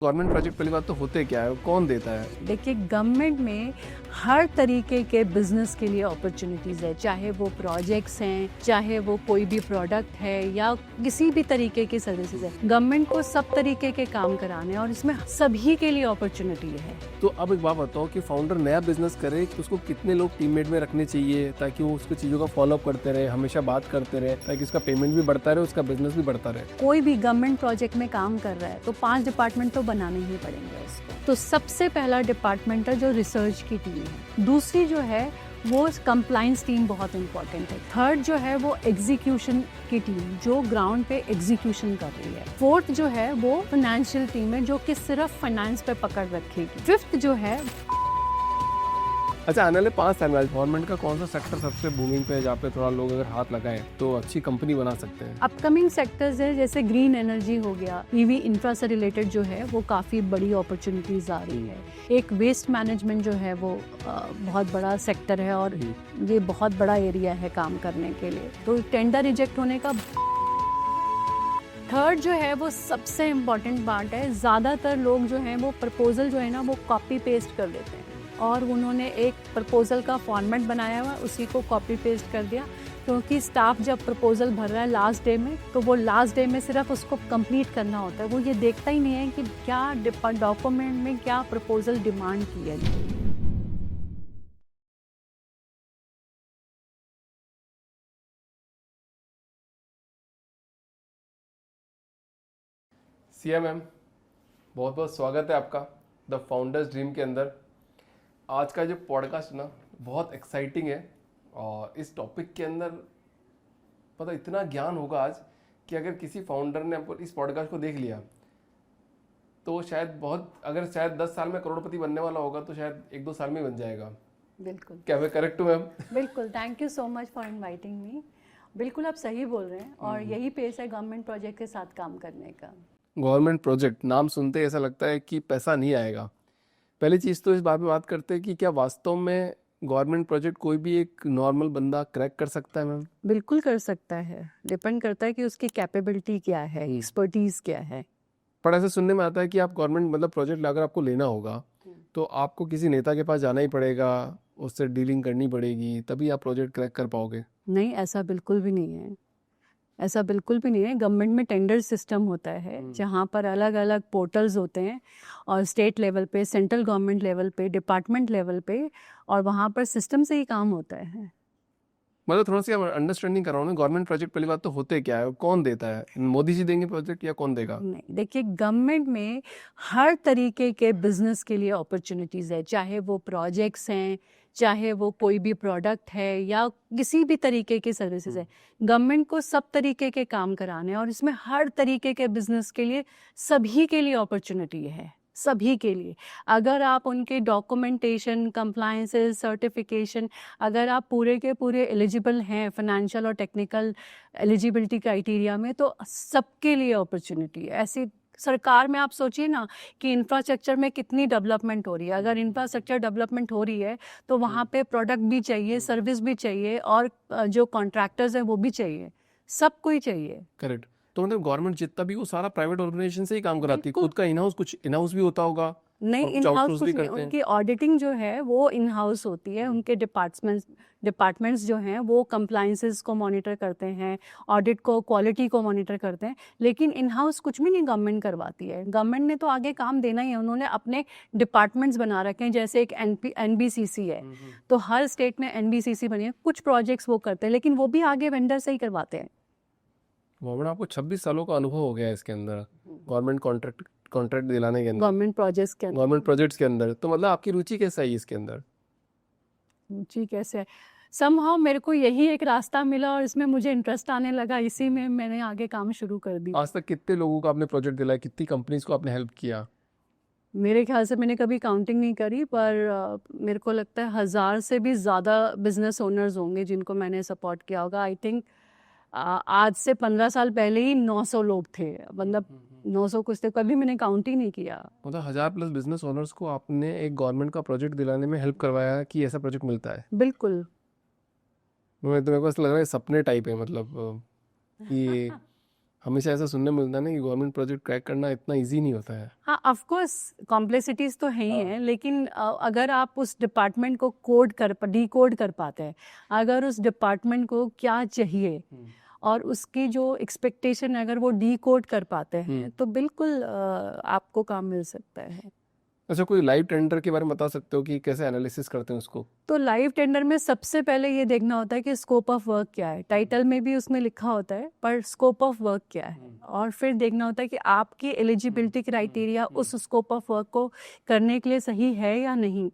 Government project पहली बात तो होते क्या है, कौन देता है? देखिए, गवर्नमेंट में हर तरीके के बिजनेस के लिए अपॉर्चुनिटीज़ है, चाहे वो प्रोजेक्ट्स हैं, चाहे वो कोई भी प्रोडक्ट है या किसी भी तरीके की सर्विसेज है। गवर्नमेंट को सब तरीके के काम कराने और इसमें सभी के लिए अपॉर्चुनिटी है। तो अब एक बात बताओ कि फाउंडर नया बिजनेस करे तो उसको कितने लोग टीममेट में रखने चाहिए ताकि वो उसको चीज़ों का फॉलोअप करते रहे, हमेशा बात करते रहे, ताकि उसका पेमेंट भी बढ़ता रहे, उसका बिजनेस भी बढ़ता रहे। कोई भी गवर्नमेंट प्रोजेक्ट में काम कर रहा है तो 5 डिपार्टमेंट तो बनाने ही पड़ेंगे उसको। तो सबसे पहला डिपार्टमेंट है जो रिसर्च की टीम है। दूसरी जो है वो कंप्लाइंस टीम बहुत इंपॉर्टेंट है। थर्ड जो है वो एग्जीक्यूशन की टीम जो ग्राउंड पे एग्जीक्यूशन कर रही है। फोर्थ जो है वो फाइनेंशियल टीम है जो कि सिर्फ फाइनेंस पे पकड़ रखेगी। फिफ्थ जो है अच्छा, आने वाले 5 साल में गवर्नमेंट का कौन सा सेक्टर सबसे बूमिंग पे है जहाँ पे थोड़ा लोग अगर हाथ लगाएं तो अच्छी कंपनी बना सकते हैं? अपकमिंग सेक्टर्स है जैसे ग्रीन एनर्जी हो गया, ईवी इंफ्रा से रिलेटेड जो है वो काफ़ी बड़ी अपॉर्चुनिटीज़ आ रही है। एक वेस्ट मैनेजमेंट जो है वो बहुत बड़ा सेक्टर है और ये बहुत बड़ा एरिया है काम करने के लिए, तो टेंडर रिजेक्ट होने का। थर्ड जो है वो सबसे इम्पॉर्टेंट पार्ट है, ज़्यादातर लोग जो हैं वो प्रपोजल जो है ना वो कॉपी पेस्ट कर देते हैं और उन्होंने एक प्रपोजल का फॉर्मेट बनाया हुआ उसी को कॉपी पेस्ट कर दिया, क्योंकि स्टाफ जब प्रपोजल भर रहा है लास्ट डे में तो वो लास्ट डे में सिर्फ उसको कंप्लीट करना होता है, वो ये देखता ही नहीं है कि क्या डॉक्यूमेंट में क्या प्रपोजल डिमांड की है। सिया मैम, बहुत बहुत स्वागत है आपका द फाउंडर्स ड्रीम के अंदर। आज का जो पॉडकास्ट ना बहुत एक्साइटिंग है और इस टॉपिक के अंदर पता इतना ज्ञान होगा आज कि अगर किसी फाउंडर ने इस पॉडकास्ट को देख लिया तो शायद शायद 10 साल में करोड़पति बनने वाला होगा तो शायद 1-2 साल में बन जाएगा। बिल्कुल, क्या मैं करेक्ट हूँ मैम? बिल्कुल। Thank you so much for inviting me. बिल्कुल आप सही बोल रहे हैं और यही पेस है गवर्नमेंट प्रोजेक्ट के साथ काम करने का। गवर्नमेंट प्रोजेक्ट नाम सुनते ही ऐसा लगता है कि पैसा नहीं आएगा। पहली चीज़ तो इस बात में बात करते हैं कि क्या वास्तव में गवर्नमेंट प्रोजेक्ट कोई भी एक नॉर्मल बंदा क्रैक कर सकता है मैम? बिल्कुल कर सकता है, डिपेंड करता है कि उसकी कैपेबिलिटी क्या है, एक्सपर्टीज क्या है। पर ऐसे सुनने में आता है कि आप गवर्नमेंट मतलब प्रोजेक्ट अगर आपको लेना होगा तो आपको किसी नेता के पास जाना ही पड़ेगा, उससे डीलिंग करनी पड़ेगी, तभी आप प्रोजेक्ट क्रैक कर पाओगे। नहीं, ऐसा बिल्कुल भी नहीं है। ऐसा बिल्कुल भी नहीं है। गवर्नमेंट में टेंडर सिस्टम होता है जहाँ पर अलग अलग पोर्टल्स होते हैं और स्टेट लेवल पे, सेंट्रल गवर्नमेंट लेवल पे, डिपार्टमेंट लेवल पे, और वहाँ पर सिस्टम से ही काम होता है। मतलब थोड़ा सा अंडरस्टैंडिंग कर रहा हूँ ना, गवर्नमेंट प्रोजेक्ट पहली बात तो होते क्या है, कौन देता है? मोदी जी देंगे प्रोजेक्ट या कौन देगा? नहीं, देखिए, गवर्नमेंट में हर तरीके के बिजनेस के लिए अपॉर्चुनिटीज़ है, चाहे वो प्रोजेक्ट्स हैं, चाहे वो कोई भी प्रोडक्ट है या किसी भी तरीके की सर्विसेज है। गवर्नमेंट को सब तरीके के काम कराने और इसमें हर तरीके के बिजनेस के लिए सभी के लिए अपॉर्चुनिटी है, सभी के लिए। अगर आप उनके डॉक्यूमेंटेशन, कंप्लायंसेस, सर्टिफिकेशन, अगर आप पूरे के पूरे एलिजिबल हैं फाइनेंशियल और टेक्निकल एलिजिबिलिटी क्राइटेरिया में, तो सबके लिए अपॉर्चुनिटी है। ऐसी सरकार में आप सोचिए ना कि इंफ्रास्ट्रक्चर में कितनी डेवलपमेंट हो रही है। अगर इंफ्रास्ट्रक्चर डेवलपमेंट हो रही है तो वहाँ पे प्रोडक्ट भी चाहिए, सर्विस भी चाहिए और जो कॉन्ट्रैक्टर्स हैं वो भी चाहिए, सबको ही चाहिए। करेक्ट। तो मतलब गवर्नमेंट जितना भी वो सारा प्राइवेट ऑर्गेनाइजेशन से ही काम कराती है, खुद का इन हाउस भी होता होगा नहीं, और इन कुछ हाउस आउटसोर्स भी कुछ नहीं, करते हैं? उनकी ऑडिटिंग जो है वो इन हाउस होती है। उनके डिपार्टमेंट्स जो हैं वो कंप्लायंसेस को मॉनिटर करते हैं, ऑडिट को, क्वालिटी को मॉनिटर करते हैं, लेकिन इन हाउस कुछ भी नहीं गवर्नमेंट करवाती है। गवर्नमेंट ने तो आगे काम देना ही है, उन्होंने अपने डिपार्टमेंट्स बना रखे हैं। जैसे एक NBCC है, तो हर स्टेट में NBCC बनी है, कुछ प्रोजेक्ट्स वो करते हैं लेकिन वो भी आगे वेंडर से ही करवाते हैं। गवर्नमेंट, आपको 26 सालों का अनुभव हो गया है इसके अंदर, गवर्नमेंट कॉन्ट्रैक्ट दिलाने के अंदर, गवर्नमेंट प्रोजेक्ट्स के गवर्नमेंट प्रोजेक्ट्स के अंदर। तो मतलब आपकी रुचि कैसे आई इसके अंदर? जी, कैसे है, समहाउ मेरे को यही एक रास्ता मिला और इसमें मुझे इंटरेस्ट आने लगा, इसी में मैंने आगे काम शुरू कर दी। आज तक कितने लोगों को आपने प्रोजेक्ट दिलाया, कितनी कंपनीज को आपने हेल्प किया? मेरे ख्याल से मैंने कभी काउंटिंग नहीं करी, पर मेरे को लगता है 1000 से भी ज़्यादा बिजनेस ओनर्स होंगे जिनको मैंने सपोर्ट किया होगा। आई थिंक आज से 15 साल पहले ही 900 लोग थे, मतलब 900 कुछ थे, कभी मैंने काउंट ही नहीं किया। मतलब 1000+ बिजनेस ओनर्स को आपने एक गवर्नमेंट का प्रोजेक्ट दिलाने में हेल्प करवाया कि ऐसा प्रोजेक्ट मिलता है। बिल्कुल। मेरे को ऐसा लग रहा है सपने टाइप है, मतलब कि हमेशा ऐसा सुनने में मिलता है ना कि गवर्नमेंट प्रोजेक्ट क्रैक करना इतना इजी नहीं होता है। हाँ, ऑफ कोर्स कॉम्प्लेक्सिटीज तो है ही हाँ। हैं, लेकिन अगर आप उस डिपार्टमेंट को डिकोड कर पाते हैं, अगर उस डिपार्टमेंट को क्या चाहिए और उसकी जो एक्सपेक्टेशन अगर वो डिकोड कर पाते हैं तो बिल्कुल आपको काम मिल सकता है। अच्छा, कोई लाइव टेंडर के बारे में बता सकते हो कि कैसे एनालिसिस करते हैं उसको? तो लाइव टेंडर में सबसे पहले ये देखना होता है कि स्कोप ऑफ वर्क क्या है। टाइटल में भी उसमें लिखा होता है, पर स्कोप ऑफ वर्क क्या है, और फिर देखना होता है कि आपकी एलिजिबिलिटी क्राइटेरिया उस स्कोप ऑफ वर्क को करने के लिए सही है या नहीं,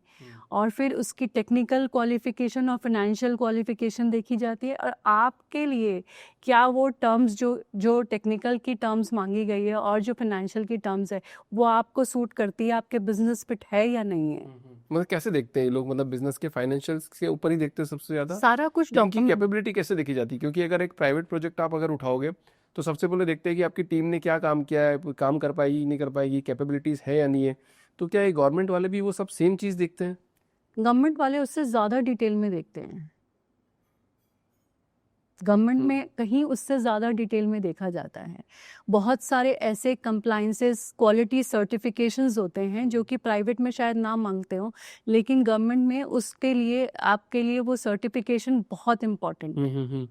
और फिर उसकी टेक्निकल क्वालिफिकेशन और फाइनेंशियल क्वालिफिकेशन देखी जाती है, और आपके लिए क्या वो टर्म्स जो टेक्निकल की टर्म्स मांगी गई है और जो फाइनेंशियल की टर्म्स है वो आपको सूट करती है, आपके बिजनेस फिट है या नहीं है। मतलब कैसे देखते हैं ये लोग? मतलब बिजनेस के फाइनेंशियल्स के ऊपर ही देखते हैं सबसे ज्यादा? सारा कुछ इनकी डॉक्यूमेंट कैपेबिलिटी कैसे देखी जाती है? क्योंकि अगर एक प्राइवेट प्रोजेक्ट आप अगर उठाओगे तो सबसे पहले देखते हैं कि आपकी टीम ने क्या काम किया है, काम कर पाएगी नहीं कर पाएगी, कैपेबिलिटीज है या नहीं है। तो क्या ये गवर्नमेंट वाले भी वो सब सेम चीज देखते हैं? गवर्नमेंट वाले उससे ज़्यादा डिटेल में देखते हैं। गवर्नमेंट में कहीं उससे ज़्यादा डिटेल में देखा जाता है। बहुत सारे ऐसे कंप्लाइंसेस, क्वालिटी सर्टिफिकेशंस होते हैं जो कि प्राइवेट में शायद ना मांगते हो, लेकिन गवर्नमेंट में उसके लिए आपके लिए वो सर्टिफिकेशन बहुत इम्पॉर्टेंट है।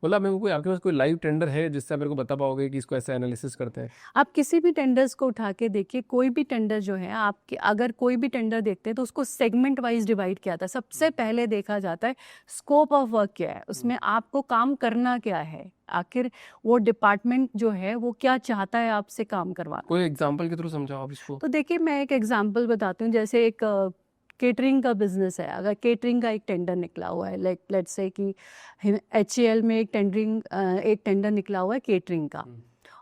मतलब मेरे को आपके पास कोई लाइव टेंडर है जिससे आप मेरे को बता पाओगे कि इसको ऐसे एनालिसिस करते हैं? आप किसी भी टेंडर्स को उठा के देखिए, कोई भी टेंडर जो है आपके, अगर कोई भी टेंडर देखते हैं तो उसको सेगमेंट वाइज डिवाइड किया था। सबसे पहले देखा जाता है स्कोप ऑफ वर्क क्या है, उसमें आपको काम करना क्या है, आखिर वो डिपार्टमेंट जो है वो क्या चाहता है आपसे काम करवाना। कोई एग्जांपल के थ्रू समझाओ आप इसको। तो देखिए, मैं एक एग्जांपल बताती हूँ। जैसे एक केटरिंग का बिजनेस है, अगर केटरिंग का एक टेंडर निकला हुआ है, लाइक लेट्स से कि HAL में एक टेंडर निकला हुआ है केटरिंग का,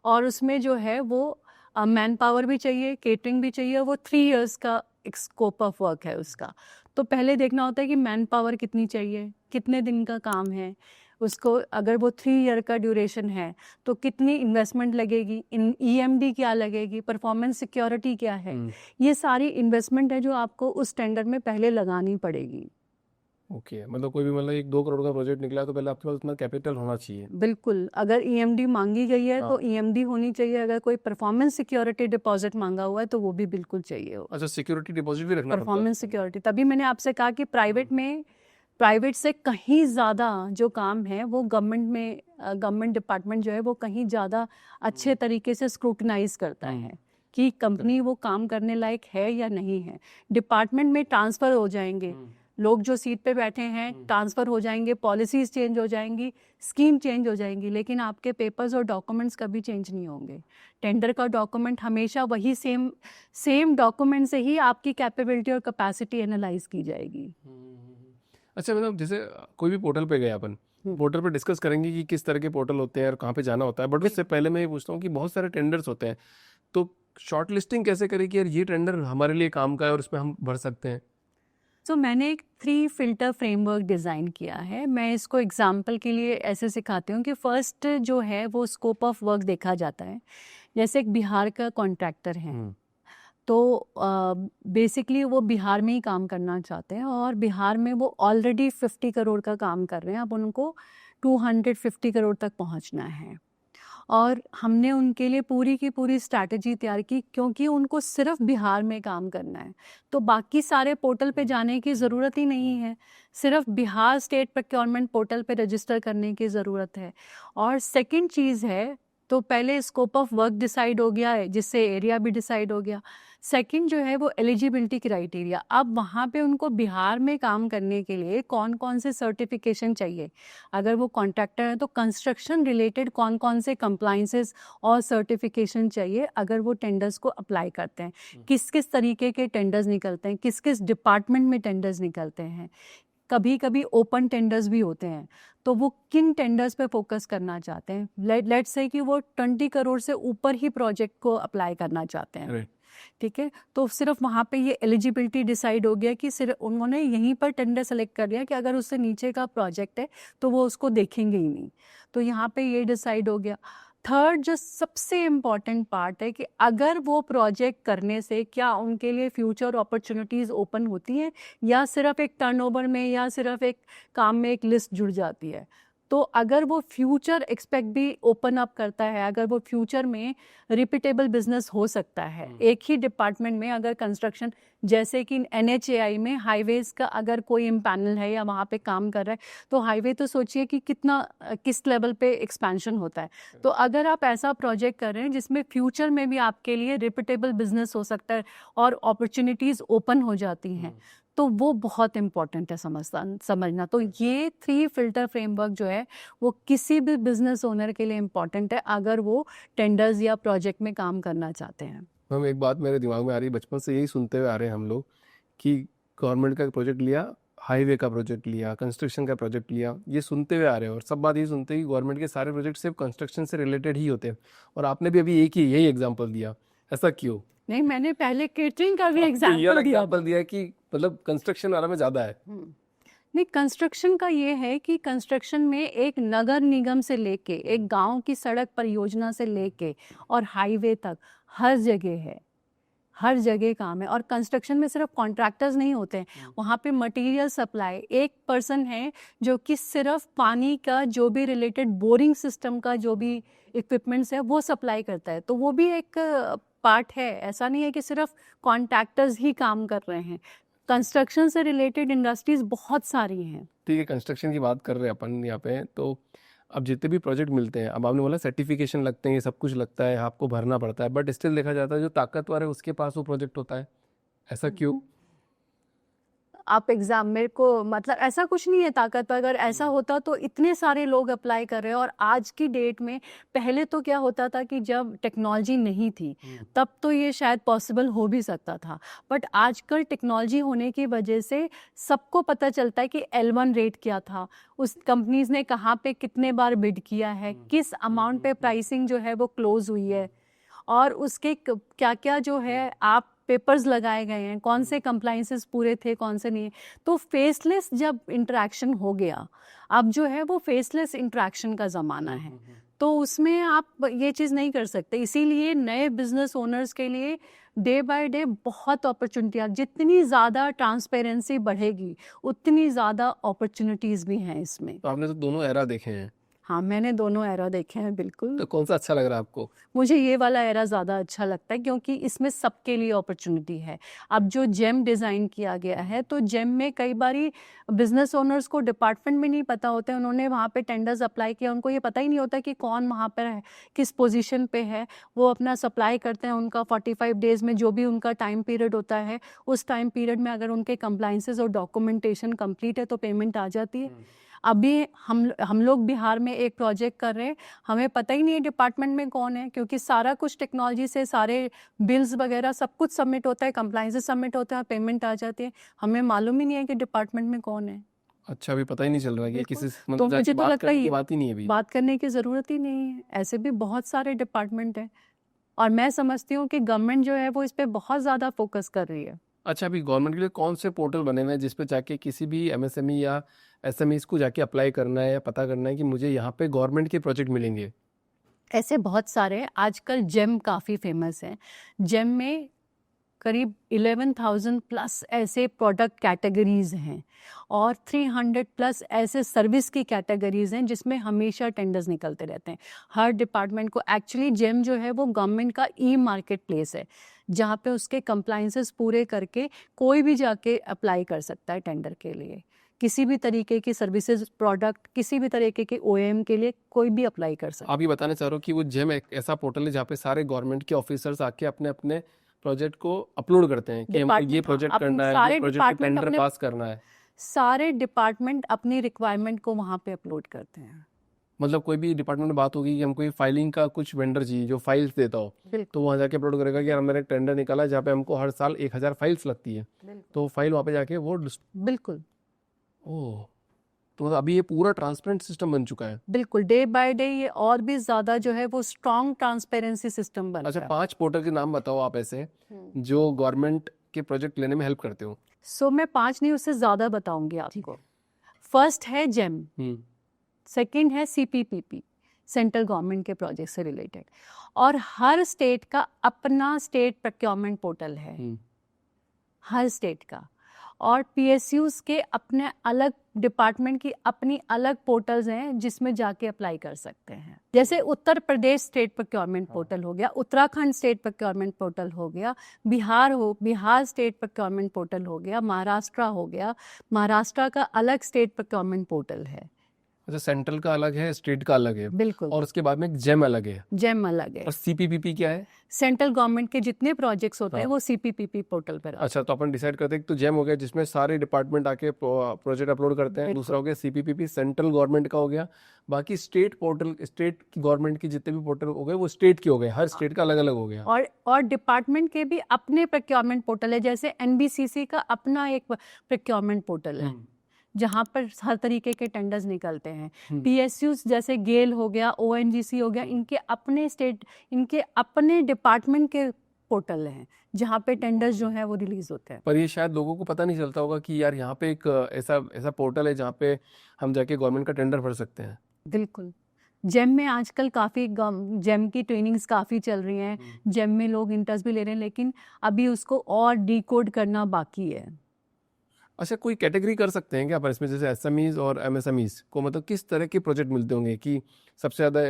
और उसमें जो है वो मैन पावर भी चाहिए, केटरिंग भी चाहिए, वो 3 इयर्स का एक स्कोप ऑफ वर्क है उसका। तो पहले देखना होता है कि मैन पावर कितनी चाहिए, कितने दिन का काम है उसको, अगर वो 3 ईयर का ड्यूरेशन है तो कितनी इन्वेस्टमेंट लगेगी, इन EMD क्या लगेगी, परफॉर्मेंस सिक्योरिटी क्या है। ये सारी इन्वेस्टमेंट है जो आपको उस टेंडर में पहले लगानी पड़ेगी। ओके, मतलब कोई भी मतलब 1-2 करोड़ का प्रोजेक्ट निकला तो पहले आपके पास उतना कैपिटल होना चाहिए। बिल्कुल, अगर EMD मांगी गई है तो हाँ। EMD होनी चाहिए, अगर कोई परफॉर्मेंस सिक्योरिटी डिपॉजिट मांगा हुआ है तो वो भी बिल्कुल चाहिए हो। अच्छा, सिक्योरिटी डिपॉजिट भी रखना पड़ता है? परफॉर्मेंस सिक्योरिटी, तभी मैंने आपसे कहा कि प्राइवेट से कहीं ज़्यादा जो काम है वो गवर्नमेंट डिपार्टमेंट जो है वो कहीं ज़्यादा अच्छे तरीके से स्क्रूटनाइज करता है कि कंपनी वो काम करने लायक है या नहीं है। डिपार्टमेंट में ट्रांसफ़र हो जाएंगे, लोग जो सीट पे बैठे हैं ट्रांसफ़र हो जाएंगे, पॉलिसीज़ चेंज हो जाएंगी, स्कीम चेंज हो जाएंगी, लेकिन आपके पेपर्स और डॉक्यूमेंट्स कभी चेंज नहीं होंगे। टेंडर का डॉक्यूमेंट हमेशा वही सेम डॉक्यूमेंट से ही आपकी कैपेबिलिटी और कैपेसिटी एनालाइज की जाएगी। अच्छा, मतलब जैसे कोई भी पोर्टल पे गए अपन, पोर्टल पे डिस्कस करेंगे कि किस तरह के पोर्टल होते हैं और कहाँ पे जाना होता है, बट उससे पहले मैं ये पूछता हूँ कि बहुत सारे टेंडर्स होते हैं, तो शॉर्ट लिस्टिंग कैसे करें कि यार ये टेंडर हमारे लिए काम का है और इसमें हम भर सकते हैं? तो मैंने एक 3 फिल्टर फ्रेमवर्क डिज़ाइन किया है। मैं इसको एग्जांपल के लिए ऐसे सिखाती हूँ कि फर्स्ट जो है वो स्कोप ऑफ वर्क देखा जाता है। जैसे एक बिहार का कॉन्ट्रैक्टर है, तो बेसिकली वो बिहार में ही काम करना चाहते हैं और बिहार में वो ऑलरेडी 50 करोड़ का काम कर रहे हैं। अब उनको 250 करोड़ तक पहुंचना है, और हमने उनके लिए पूरी की पूरी स्ट्रैटेजी तैयार की, क्योंकि उनको सिर्फ बिहार में काम करना है तो बाकी सारे पोर्टल पे जाने की ज़रूरत ही नहीं है, सिर्फ बिहार स्टेट प्रोक्योरमेंट पोर्टल पे रजिस्टर करने की ज़रूरत है। और सेकंड चीज़ है, तो पहले स्कोप ऑफ वर्क डिसाइड हो गया है जिससे एरिया भी डिसाइड हो गया। सेकंड जो है वो एलिजिबिलिटी क्राइटेरिया, अब वहाँ पे उनको बिहार में काम करने के लिए कौन कौन से सर्टिफिकेशन चाहिए। अगर वो कॉन्ट्रैक्टर है तो कंस्ट्रक्शन रिलेटेड कौन कौन से कंप्लाइंसेस और सर्टिफिकेशन चाहिए अगर वो टेंडर्स को अप्लाई करते हैं, किस किस तरीके के टेंडर्स निकलते हैं, किस किस डिपार्टमेंट में टेंडर्स निकलते हैं, कभी कभी ओपन टेंडर्स भी होते हैं, तो वो किन टेंडर्स पे फोकस करना चाहते हैं। लेट्स से कि वो 20 करोड़ से ऊपर ही प्रोजेक्ट को अप्लाई करना चाहते हैं, ठीक है, तो सिर्फ वहाँ पे ये एलिजिबिलिटी डिसाइड हो गया कि सिर्फ उन्होंने यहीं पर टेंडर सेलेक्ट कर लिया कि अगर उससे नीचे का प्रोजेक्ट है तो वो उसको देखेंगे ही नहीं, तो यहाँ पे ये डिसाइड हो गया। थर्ड जो सबसे इम्पॉर्टेंट पार्ट है कि अगर वो प्रोजेक्ट करने से क्या उनके लिए फ्यूचर अपॉर्चुनिटीज़ ओपन होती हैं या सिर्फ एक टर्नओवर में या सिर्फ एक काम में एक लिस्ट जुड़ जाती है। तो अगर वो फ्यूचर एक्सपेक्ट भी ओपन अप करता है, अगर वो फ्यूचर में रिपीटेबल बिजनेस हो सकता है एक ही डिपार्टमेंट में, अगर कंस्ट्रक्शन जैसे कि NHAI में हाईवेज का अगर कोई इम्पैनल है या वहाँ पे काम कर रहा है, तो हाईवे तो सोचिए कि कितना किस लेवल पे एक्सपेंशन होता है। तो अगर आप ऐसा प्रोजेक्ट कर रहे हैं जिसमें फ्यूचर में भी आपके लिए रिपीटेबल बिजनेस हो सकता है और अपॉर्चुनिटीज़ ओपन हो जाती हैं, तो वो बहुत इम्पॉर्टेंट है समझना। तो ये 3 फिल्टर फ्रेमवर्क जो है वो किसी भी बिजनेस ओनर के लिए इम्पॉर्टेंट है अगर वो टेंडर्स या प्रोजेक्ट में काम करना चाहते हैं। मैम एक बात मेरे दिमाग में आ रही है, बचपन से यही सुनते हुए आ रहे हैं हम लोग कि गवर्नमेंट का प्रोजेक्ट लिया, हाईवे का प्रोजेक्ट लिया, कंस्ट्रक्शन का प्रोजेक्ट लिया, ये सुनते हुए आ रहे हैं और सब बात ये सुनते हैं कि गवर्नमेंट के सारे प्रोजेक्ट सिर्फ कंस्ट्रक्शन से रिलेटेड ही होते हैं। और आपने भी अभी एक ही यही एग्जांपल दिया, ऐसा क्यों? नहीं, मैंने पहले केटरिंग का भी ये एग्जांपल दिया। एग्जांपल दिया कि मतलब कंस्ट्रक्शन वाला में ज़्यादा है। नहीं, कंस्ट्रक्शन का ये है कि कंस्ट्रक्शन में एक नगर निगम से लेके एक गांव की सड़क परियोजना से लेके और हाईवे तक हर जगह है, हर जगह काम है। और कंस्ट्रक्शन में सिर्फ कॉन्ट्रैक्टर्स नहीं होते हैं, वहाँ पे मटेरियल सप्लाई एक पर्सन है जो कि सिर्फ पानी का जो भी रिलेटेड बोरिंग सिस्टम का जो भी इक्विपमेंट्स है वो सप्लाई करता है। तो वो भी एक पार्ट है, ऐसा नहीं है कि सिर्फ कॉन्ट्रैक्टर्स ही काम कर रहे हैं। कंस्ट्रक्शन से रिलेटेड इंडस्ट्रीज बहुत सारी हैं। ठीक है, कंस्ट्रक्शन की बात कर रहे हैं अपन यहाँ पे, तो अब जितने भी प्रोजेक्ट मिलते हैं, अब आपने बोला सर्टिफिकेशन लगते हैं, ये सब कुछ लगता है, आपको भरना पड़ता है, बट स्टिल देखा जाता है जो ताकतवर है उसके पास वो प्रोजेक्ट होता है, ऐसा क्यों? आप एग्जाम मेरे को मतलब ऐसा कुछ नहीं है ताकतवर, अगर ऐसा होता तो इतने सारे लोग अप्लाई कर रहे हैं। और आज की डेट में, पहले तो क्या होता था कि जब टेक्नोलॉजी नहीं थी तब तो ये शायद पॉसिबल हो भी सकता था, बट आजकल टेक्नोलॉजी होने की वजह से सबको पता चलता है कि L1 रेट क्या था, उस कंपनीज ने कहाँ पे कितने बार बिड किया है, किस अमाउंट पे प्राइसिंग जो है वो क्लोज हुई है, और उसके क्या क्या जो है आप पेपर्स लगाए गए हैं, कौन से कंप्लाइंसेस पूरे थे, कौन से नहीं। तो फेसलेस जब इंटरेक्शन हो गया, अब जो है वो फेसलेस इंटरेक्शन का ज़माना है, तो उसमें आप ये चीज़ नहीं कर सकते। इसीलिए नए बिजनेस ओनर्स के लिए डे बाय डे बहुत अपॉर्चुनिटियाँ, जितनी ज़्यादा ट्रांसपेरेंसी बढ़ेगी उतनी ज़्यादा अपॉर्चुनिटीज़ भी हैं इसमें। तो आपने तो दोनों एरा देखे हैं, हाँ, मैंने दोनों एरा देखे हैं बिल्कुल। तो कौन सा अच्छा लग रहा है आपको? मुझे ये वाला एरा ज़्यादा अच्छा लगता है क्योंकि इसमें सबके लिए अपॉर्चुनिटी है। अब जो जेम डिज़ाइन किया गया है, तो जेम में कई बारी बिजनेस ओनर्स को डिपार्टमेंट में नहीं पता होता है, उन्होंने वहाँ पे टेंडर्स अप्लाई किया, उनको ये पता ही नहीं होता कि कौन वहाँ पर है, किस पोजीशन पे है। वो अपना सप्लाई करते हैं, उनका 45 डेज़ में जो भी उनका टाइम पीरियड होता है, उस टाइम पीरियड में अगर उनके कंप्लाइंसेस और डॉक्यूमेंटेशन कंप्लीट है तो पेमेंट आ जाती है। अभी हम लोग बिहार में एक प्रोजेक्ट कर रहे हैं, हमें पता ही नहीं है डिपार्टमेंट में कौन है, क्योंकि सारा कुछ टेक्नोलॉजी से सारे बिल्स वगैरह सब कुछ सबमिट होता है, कंप्लाइंसेस सबमिट होता है, पेमेंट आ जाती है, हमें मालूम ही नहीं है कि डिपार्टमेंट में कौन है। अच्छा, अभी पता ही नहीं चल रहा है कि बिल्कुल। किसी से तो मतलब मुझे जाके तो बात लगता करने है की बात ही नहीं है अभी। बात करने की ज़रूरत ही नहीं है, ऐसे भी बहुत सारे डिपार्टमेंट हैं। और मैं समझती हूँ कि गवर्नमेंट जो है वो इस पर बहुत ज़्यादा फोकस कर रही है। अच्छा, अभी गवर्नमेंट के लिए कौन से पोर्टल बने हुए हैं जिस पे जाके किसी भी MSME या SMEs को जाके अप्लाई करना है या पता करना है कि मुझे यहाँ पे गवर्नमेंट के प्रोजेक्ट मिलेंगे? ऐसे बहुत सारे, आजकल जेम काफ़ी फेमस है। जेम में करीब 11,000 प्लस ऐसे प्रोडक्ट कैटेगरीज हैं और 300 प्लस ऐसे सर्विस की कैटेगरीज हैं जिसमें हमेशा टेंडर्स निकलते रहते हैं हर डिपार्टमेंट को। एक्चुअली जेम जो है वो गवर्नमेंट का मार्केट प्लेस है जहाँ पे उसके कंप्लाइंसेस पूरे करके कोई भी जाके अप्लाई कर सकता है टेंडर के लिए। किसी भी तरीके की सर्विसेज प्रोडक्ट, किसी भी तरीके के OEM के लिए कोई भी अप्लाई कर सकता है। आप ये बताना चाह रहे हो कि वो जेम एक ऐसा पोर्टल है जहाँ पे सारे गवर्नमेंट के ऑफिसर्स आके अपने अपने प्रोजेक्ट को अपलोड करते हैं कि हमको ये प्रोजेक्ट करना है, ये प्रोजेक्ट के टेंडर पास करना है। सारे डिपार्टमेंट अपनी रिक्वायरमेंट को वहाँ पे अपलोड करते हैं। मतलब कोई भी डिपार्टमेंट में बात होगी कि हमको ये फाइलिंग का कुछ वेंडर चाहिए जो फाइल्स देता हो, तो वहाँ जाके अपलोड करेगा कि यार मेरा एक टेंडर निकाला है जहाँ पे हमको हर साल 1000 फाइल्स लगती है, तो फाइल वहाँ पे जाके वो बिल्कुल। ओह, तो मतलब अभी ये पूरा ट्रांसपेरेंट सिस्टम बन चुका है। बिल्कुल, डे बाय डे ये और भी ज़्यादा जो है वो स्ट्रॉन्ग ट्रांसपेरेंसी सिस्टम बन अच्छा, रहा है। 5 पोर्टल के नाम बताओ आप ऐसे जो गवर्नमेंट के प्रोजेक्ट लेने में हेल्प करते हो। सो मैं 5 नहीं, उससे ज़्यादा बताऊंगी आपको। फर्स्ट है जेम, सेकंड है CPPP, सेंट्रल गवर्नमेंट के प्रोजेक्ट से रिलेटेड, और हर स्टेट का अपना स्टेट प्रोक्योरमेंट पोर्टल है, हर स्टेट का। और पीएसयूज के अपने अलग डिपार्टमेंट की अपनी अलग पोर्टल्स हैं जिसमें जाके अप्लाई कर सकते हैं। जैसे Uttar Pradesh state procurement portal हो गया, उत्तराखंड स्टेट प्रोक्योरमेंट पोर्टल हो गया, बिहार स्टेट प्रोक्योरमेंट पोर्टल हो गया, महाराष्ट्र हो गया, महाराष्ट्र का अलग स्टेट प्रोक्योरमेंट पोर्टल है। अच्छा, सेंट्रल का अलग है, स्टेट का अलग है, बिल्कुल, और उसके बाद में एक जेम अलग है, जेम अलग है। और सीपीपीपी क्या है? सेंट्रल गवर्नमेंट के जितने प्रोजेक्ट्स होते हैं हाँ। वो सीपीपीपी पोर्टल पर आते अच्छा, तो अपन डिसाइड करते हैं कि तो जेम हो गया जिसमें सारे डिपार्टमेंट आके प्रोजेक्ट अपलोड करते हैं, दूसरा हो गया सीपीपीपी सेंट्रल गवर्नमेंट का हो गया, बाकी स्टेट पोर्टल स्टेट गवर्नमेंट की जितने भी पोर्टल हो गए वो स्टेट के हो गए, हर स्टेट का अलग अलग हो गया। हैं। और डिपार्टमेंट के भी अपने प्रोक्योरमेंट पोर्टल है, जैसे एनबीसीसी का अपना एक प्रोक्योरमेंट पोर्टल है जहाँ पर हर तरीके के टेंडर्स निकलते हैं। पीएसयूज जैसे गेल हो गया, ओएनजीसी हो गया, इनके अपने डिपार्टमेंट के पोर्टल हैं जहाँ पे टेंडर्स जो हैं वो रिलीज होते हैं। पर ये शायद लोगों को पता नहीं चलता होगा कि यार यहाँ पे एक ऐसा पोर्टल है जहाँ पे हम जाके गवर्नमेंट का टेंडर भर सकते हैं। बिल्कुल, जेम में आजकल काफ़ी जेम की ट्रेनिंग्स काफ़ी चल रही हैं, जेम में लोग इंटरेस्ट भी ले रहे हैं, लेकिन अभी उसको और डिकोड करना बाकी है। अच्छा, कोई कैटेगरी कर सकते हैं क्या पर इसमें, जैसे एसएमईज और एमएसएमईज को मतलब किस तरह के प्रोजेक्ट मिलते होंगे कि सबसे ज़्यादा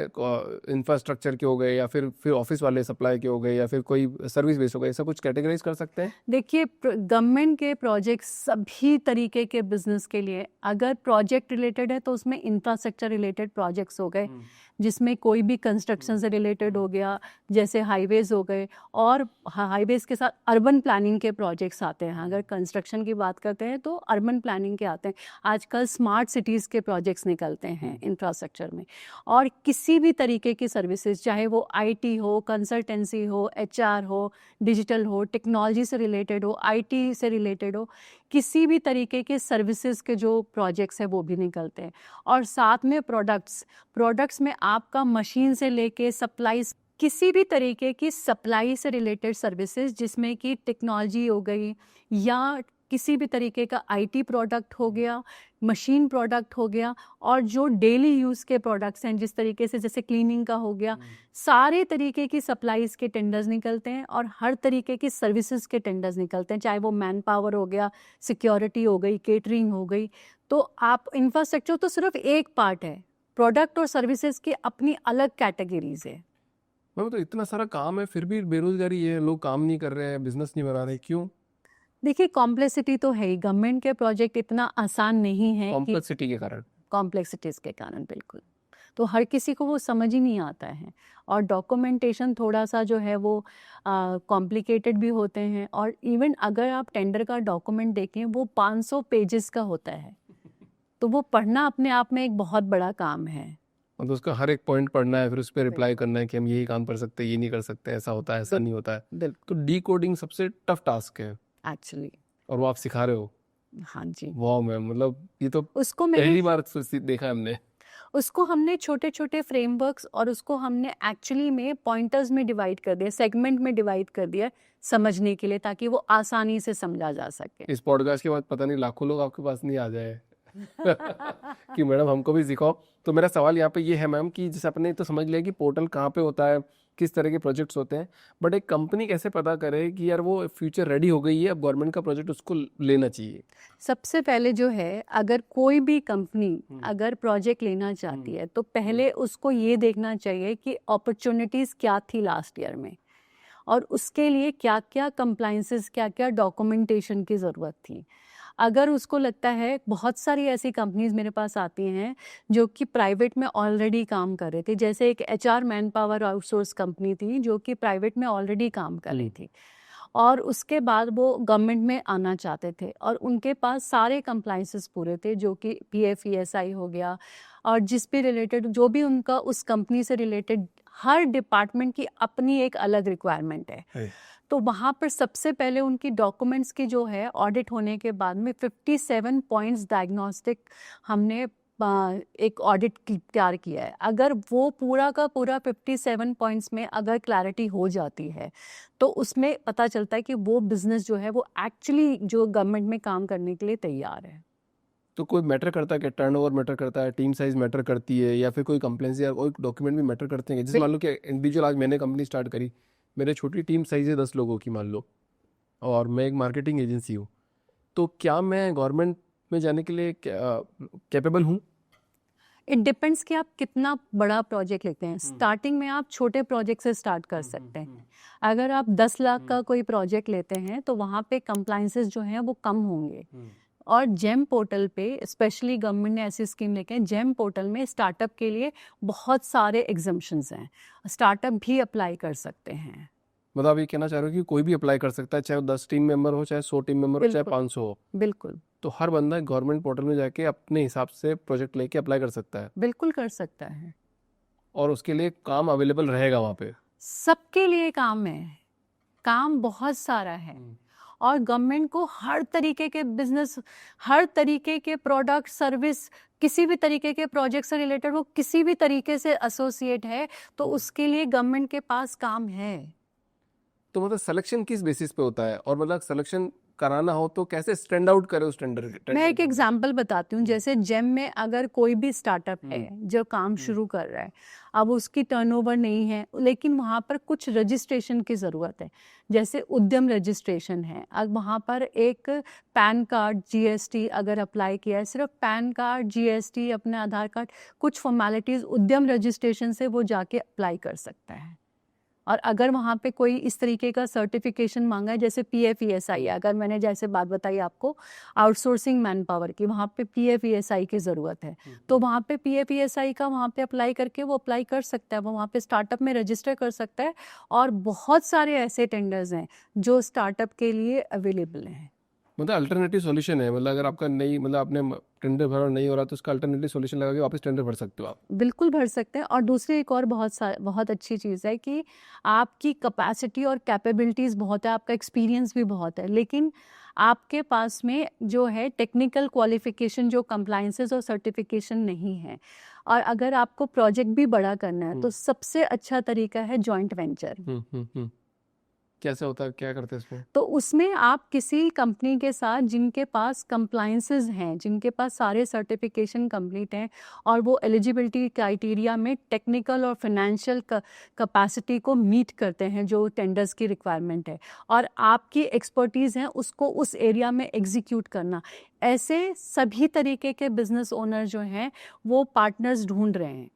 इंफ्रास्ट्रक्चर के हो गए, या फिर ऑफिस वाले सप्लाई के हो गए, या फिर कोई सर्विस बेस्ड हो गए, ऐसा कुछ कैटेगराइज कर सकते हैं? देखिए, गवर्नमेंट के प्रोजेक्ट सभी तरीके के बिजनेस के लिए, अगर प्रोजेक्ट रिलेटेड है तो उसमें इंफ्रास्ट्रक्चर रिलेटेड प्रोजेक्ट्स हो गए, जिसमें कोई भी कंस्ट्रक्शन से रिलेटेड हो गया, जैसे हाईवेज हो गए, और हाईवेज के साथ अर्बन प्लानिंग के प्रोजेक्ट्स आते हैं। अगर कंस्ट्रक्शन की बात करते हैं तो अर्बन प्लानिंग के आते हैं। आजकल स्मार्ट सिटीज़ के प्रोजेक्ट्स निकलते हैं इंफ्रास्ट्रक्चर में, और किसी भी तरीके की सर्विसेज, चाहे वो आईटी हो, कंसल्टेंसी हो, एचआर हो, डिजिटल हो, टेक्नोलॉजी से रिलेटेड हो, आईटी से रिलेटेड हो, किसी भी तरीके के सर्विसेज के जो प्रोजेक्ट्स हैं वो भी निकलते हैं। और साथ में प्रोडक्ट्स में आपका मशीन से लेके सप्लाईज, किसी भी तरीके की सप्लाई से रिलेटेड सर्विसेज, जिसमें कि टेक्नोलॉजी हो गई या किसी भी तरीके का आईटी प्रोडक्ट हो गया, मशीन प्रोडक्ट हो गया, और जो डेली यूज़ के प्रोडक्ट्स हैं, जिस तरीके से जैसे क्लीनिंग का हो गया, सारे तरीके की सप्लाईज के टेंडर्स निकलते हैं, और हर तरीके की सर्विसेज के टेंडर्स निकलते हैं, चाहे वो मैन पावर हो गया, सिक्योरिटी हो गई, केटरिंग हो गई। तो आप इंफ्रास्ट्रक्चर तो सिर्फ एक पार्ट है, प्रोडक्ट और सर्विसेज की अपनी अलग कैटेगरीज है। मैम, तो इतना सारा काम है फिर भी बेरोजगारी है, लोग काम नहीं कर रहे हैं, बिजनेस नहीं बना रहे, क्यों? देखिए, कॉम्प्लेक्सिटी तो है ही, गवर्नमेंट के प्रोजेक्ट इतना आसान नहीं है कि कॉम्प्लेक्सिटी के कारण। कॉम्प्लेक्सिटीज़ के कारण, बिल्कुल। तो हर किसी को वो समझ ही नहीं आता है, और डॉक्यूमेंटेशन थोड़ा सा जो है वो कॉम्प्लिकेटेड भी होते हैं, और इवन अगर आप टेंडर का डॉक्यूमेंट देखें वो 500 पेजेस का होता है, तो वो पढ़ना अपने आप में एक बहुत बड़ा काम है। और तो उसका हर एक पॉइंट पढ़ना है, फिर उस पर रिप्लाई करना है कि हम यही काम कर सकते हैं, ये नहीं कर सकते, ऐसा होता है, ऐसा नहीं होता है। बिल्कुल, तो डी कोडिंग सबसे टफ टास्क है, एक्चुअली। और वो आप सिखा रहे हो। हाँ जी, वाह मैम, मतलब ये तो उसको पहली बार देखा है हमने। उसको हमने छोटे छोटे फ्रेमवर्क्स, और उसको हमने एक्चुअली में पॉइंटर्स में डिवाइड कर दिया, सेगमेंट में डिवाइड कर दिया समझने के लिए, ताकि वो आसानी से समझा जा सके। इस पॉडकास्ट के बाद पता नहीं लाखों लोग आपके पास नहीं आ जाए कि मैडम हमको भी सिखाओ। तो मेरा सवाल यहाँ पे ये है मैम कि जैसे आपने तो समझ लिया कि पोर्टल कहाँ पे होता है, किस तरह के प्रोजेक्ट्स होते हैं, बट एक कंपनी कैसे पता करे कि यार वो फ्यूचर रेडी हो गई है, अब गवर्नमेंट का प्रोजेक्ट उसको लेना चाहिए? सबसे पहले जो है, अगर कोई भी कंपनी अगर प्रोजेक्ट लेना चाहती है तो पहले उसको ये देखना चाहिए कि अपॉर्चुनिटीज़ क्या थी लास्ट ईयर में, और उसके लिए क्या क्या कंप्लाइंसेस, क्या क्या डॉक्यूमेंटेशन की ज़रूरत थी। अगर उसको लगता है, बहुत सारी ऐसी कंपनीज मेरे पास आती हैं जो कि प्राइवेट में ऑलरेडी काम कर रहे थे, जैसे एक HR man power outsource company थी जो कि प्राइवेट में ऑलरेडी काम कर रही थी, और उसके बाद वो गवर्नमेंट में आना चाहते थे, और उनके पास सारे कंप्लाइंसेस पूरे थे, जो कि पीएफईएसआई हो गया, और जिस भी रिलेटेड जो भी उनका उस कंपनी से रिलेटेड, हर डिपार्टमेंट की अपनी एक अलग रिक्वायरमेंट है। तो वहाँ पर सबसे पहले उनकी डॉक्यूमेंट्स की जो है ऑडिट होने के बाद में 57 पॉइंट्स डायग्नोस्टिक हमने एक ऑडिट तैयार किया है। अगर वो पूरा का पूरा 57 पॉइंट्स में अगर क्लैरिटी हो जाती है तो उसमें पता चलता है कि वो बिजनेस जो है वो एक्चुअली जो गवर्नमेंट में काम करने के लिए तैयार है। तो कोई मैटर करता है कि टर्नओवर मैटर करता है, टीम साइज मैटर करती है, या फिर कोई कंप्लेंस या कोई डॉक्यूमेंट भी मैटर करते हैं? जैसे मान लो कि इंडिविजुअल, आज मैंने कंपनी स्टार्ट करी, मेरे छोटी टीम साइज है 10 लोगों की मान लो, और मैं एक मार्केटिंग एजेंसी हूँ, तो क्या मैं गवर्नमेंट में जाने के लिए कैपेबल हूँ? इट डिपेंड्स कि आप कितना बड़ा प्रोजेक्ट लेते हैं। स्टार्टिंग में आप छोटे प्रोजेक्ट से स्टार्ट कर सकते हैं। अगर आप 10 लाख का कोई प्रोजेक्ट लेते हैं तो वहाँ पे कंप्लाइंसेस जो हैं वो कम होंगे। और जेम पोर्टल पे स्पेशली गवर्नमेंट ने ऐसी स्कीम लेके हैं, जेम पोर्टल में स्टार्टअप के लिए बहुत सारे एग्जम्पशंस हैं, स्टार्टअप भी अप्लाई कर सकते हैं। मतलब आप ये कहना चाह रहे हो कि कोई भी अप्लाई कर सकता है, चाहे वो 10 टीम मेंबर हो, चाहे 100 टीम मेंबर हो, चाहे बिल्कुल 500 हो? बिल्कुल तो हर बंदा गवर्नमेंट पोर्टल में जाके अपने हिसाब से प्रोजेक्ट लेके अप्लाई कर सकता है बिल्कुल कर सकता है। और उसके लिए काम अवेलेबल रहेगा वहाँ पे? सबके लिए काम है, काम बहुत सारा है। और गवर्नमेंट को हर तरीके के बिजनेस, हर तरीके के प्रोडक्ट, सर्विस, किसी भी तरीके के प्रोजेक्ट से रिलेटेड वो किसी भी तरीके से एसोसिएट है तो उसके लिए गवर्नमेंट के पास काम है। तो मतलब सिलेक्शन किस बेसिस पे होता है, और मतलब सिलेक्शन कराना हो तो कैसे स्टैंड आउट करे उस टेंडर? मैं एक एग्जांपल बताती हूँ। जैसे जेम में अगर कोई भी स्टार्टअप है जो काम शुरू कर रहा है, अब उसकी टर्नओवर नहीं है लेकिन वहाँ पर कुछ रजिस्ट्रेशन की ज़रूरत है, जैसे उद्यम रजिस्ट्रेशन है। अब वहाँ पर एक पैन कार्ड, जीएसटी अगर अप्लाई किया है, सिर्फ पैन कार्ड, जीएसटी, अपने आधार कार्ड, कुछ फॉर्मेलिटीज़ उद्यम रजिस्ट्रेशन से वो जाके अप्लाई कर सकता है। और अगर वहाँ पे कोई इस तरीके का सर्टिफिकेशन मांगा है, जैसे PFESI, अगर मैंने जैसे बात बताई आपको आउटसोर्सिंग मैन पावर की, वहाँ पे PFESI की ज़रूरत है, तो वहाँ पे PFESI का वहाँ पे अप्लाई करके वो अप्लाई कर सकता है, वो वहाँ पे स्टार्टअप में रजिस्टर कर सकता है। और बहुत सारे ऐसे टेंडर्स हैं जो स्टार्टअप के लिए अवेलेबल हैं। मतलब अल्टरनेटिव सॉल्यूशन है, मतलब अगर आपका नहीं, मतलब आपने टेंडर भरा और नहीं हो रहा तो उसका अल्टरनेटिव सॉल्यूशन लगा के वापस टेंडर भर सकते हो आप? बिल्कुल भर सकते हैं। और दूसरी एक और बहुत अच्छी चीज़ है कि आपकी कैपेसिटी और कैपेबिलिटीज़ बहुत है, आपका एक्सपीरियंस भी बहुत है, लेकिन आपके पास में जो है टेक्निकल क्वालिफिकेशन, जो कंप्लायंसेस और सर्टिफिकेशन नहीं है। और अगर आपको प्रोजेक्ट भी बड़ा करना है तो सबसे अच्छा तरीका है जॉइंट वेंचर। कैसे होता है, क्या करते हैं इसमें? तो उसमें आप किसी कंपनी के साथ जिनके पास कंप्लायंसेस हैं, जिनके पास सारे सर्टिफिकेशन कंप्लीट हैं और वो एलिजिबिलिटी क्राइटेरिया में टेक्निकल और फाइनेंशियल कैपेसिटी को मीट करते हैं जो टेंडर्स की रिक्वायरमेंट है, और आपकी एक्सपर्टीज़ है उसको उस एरिया में एग्जीक्यूट करना, ऐसे सभी तरीके के बिजनेस ओनर जो हैं वो पार्टनर्स ढूंढ रहे हैं।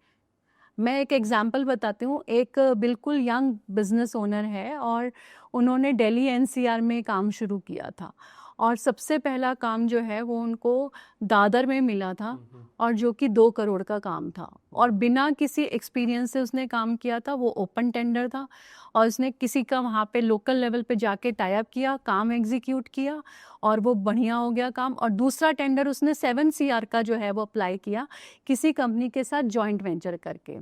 मैं एक एग्जांपल बताती हूँ। एक बिल्कुल यंग बिजनेस ओनर है और उन्होंने दिल्ली NCR में काम शुरू किया था, और सबसे पहला काम जो है वो उनको दादर में मिला था, और जो कि 2 करोड़ का काम था, और बिना किसी एक्सपीरियंस से उसने काम किया था। वो ओपन टेंडर था और उसने किसी का वहाँ पे लोकल लेवल पे जाके टाई अप किया, काम एग्जीक्यूट किया और वो बढ़िया हो गया काम। और दूसरा टेंडर उसने 7 CR का जो है वो अप्लाई किया किसी कंपनी के साथ जॉइंट वेंचर करके।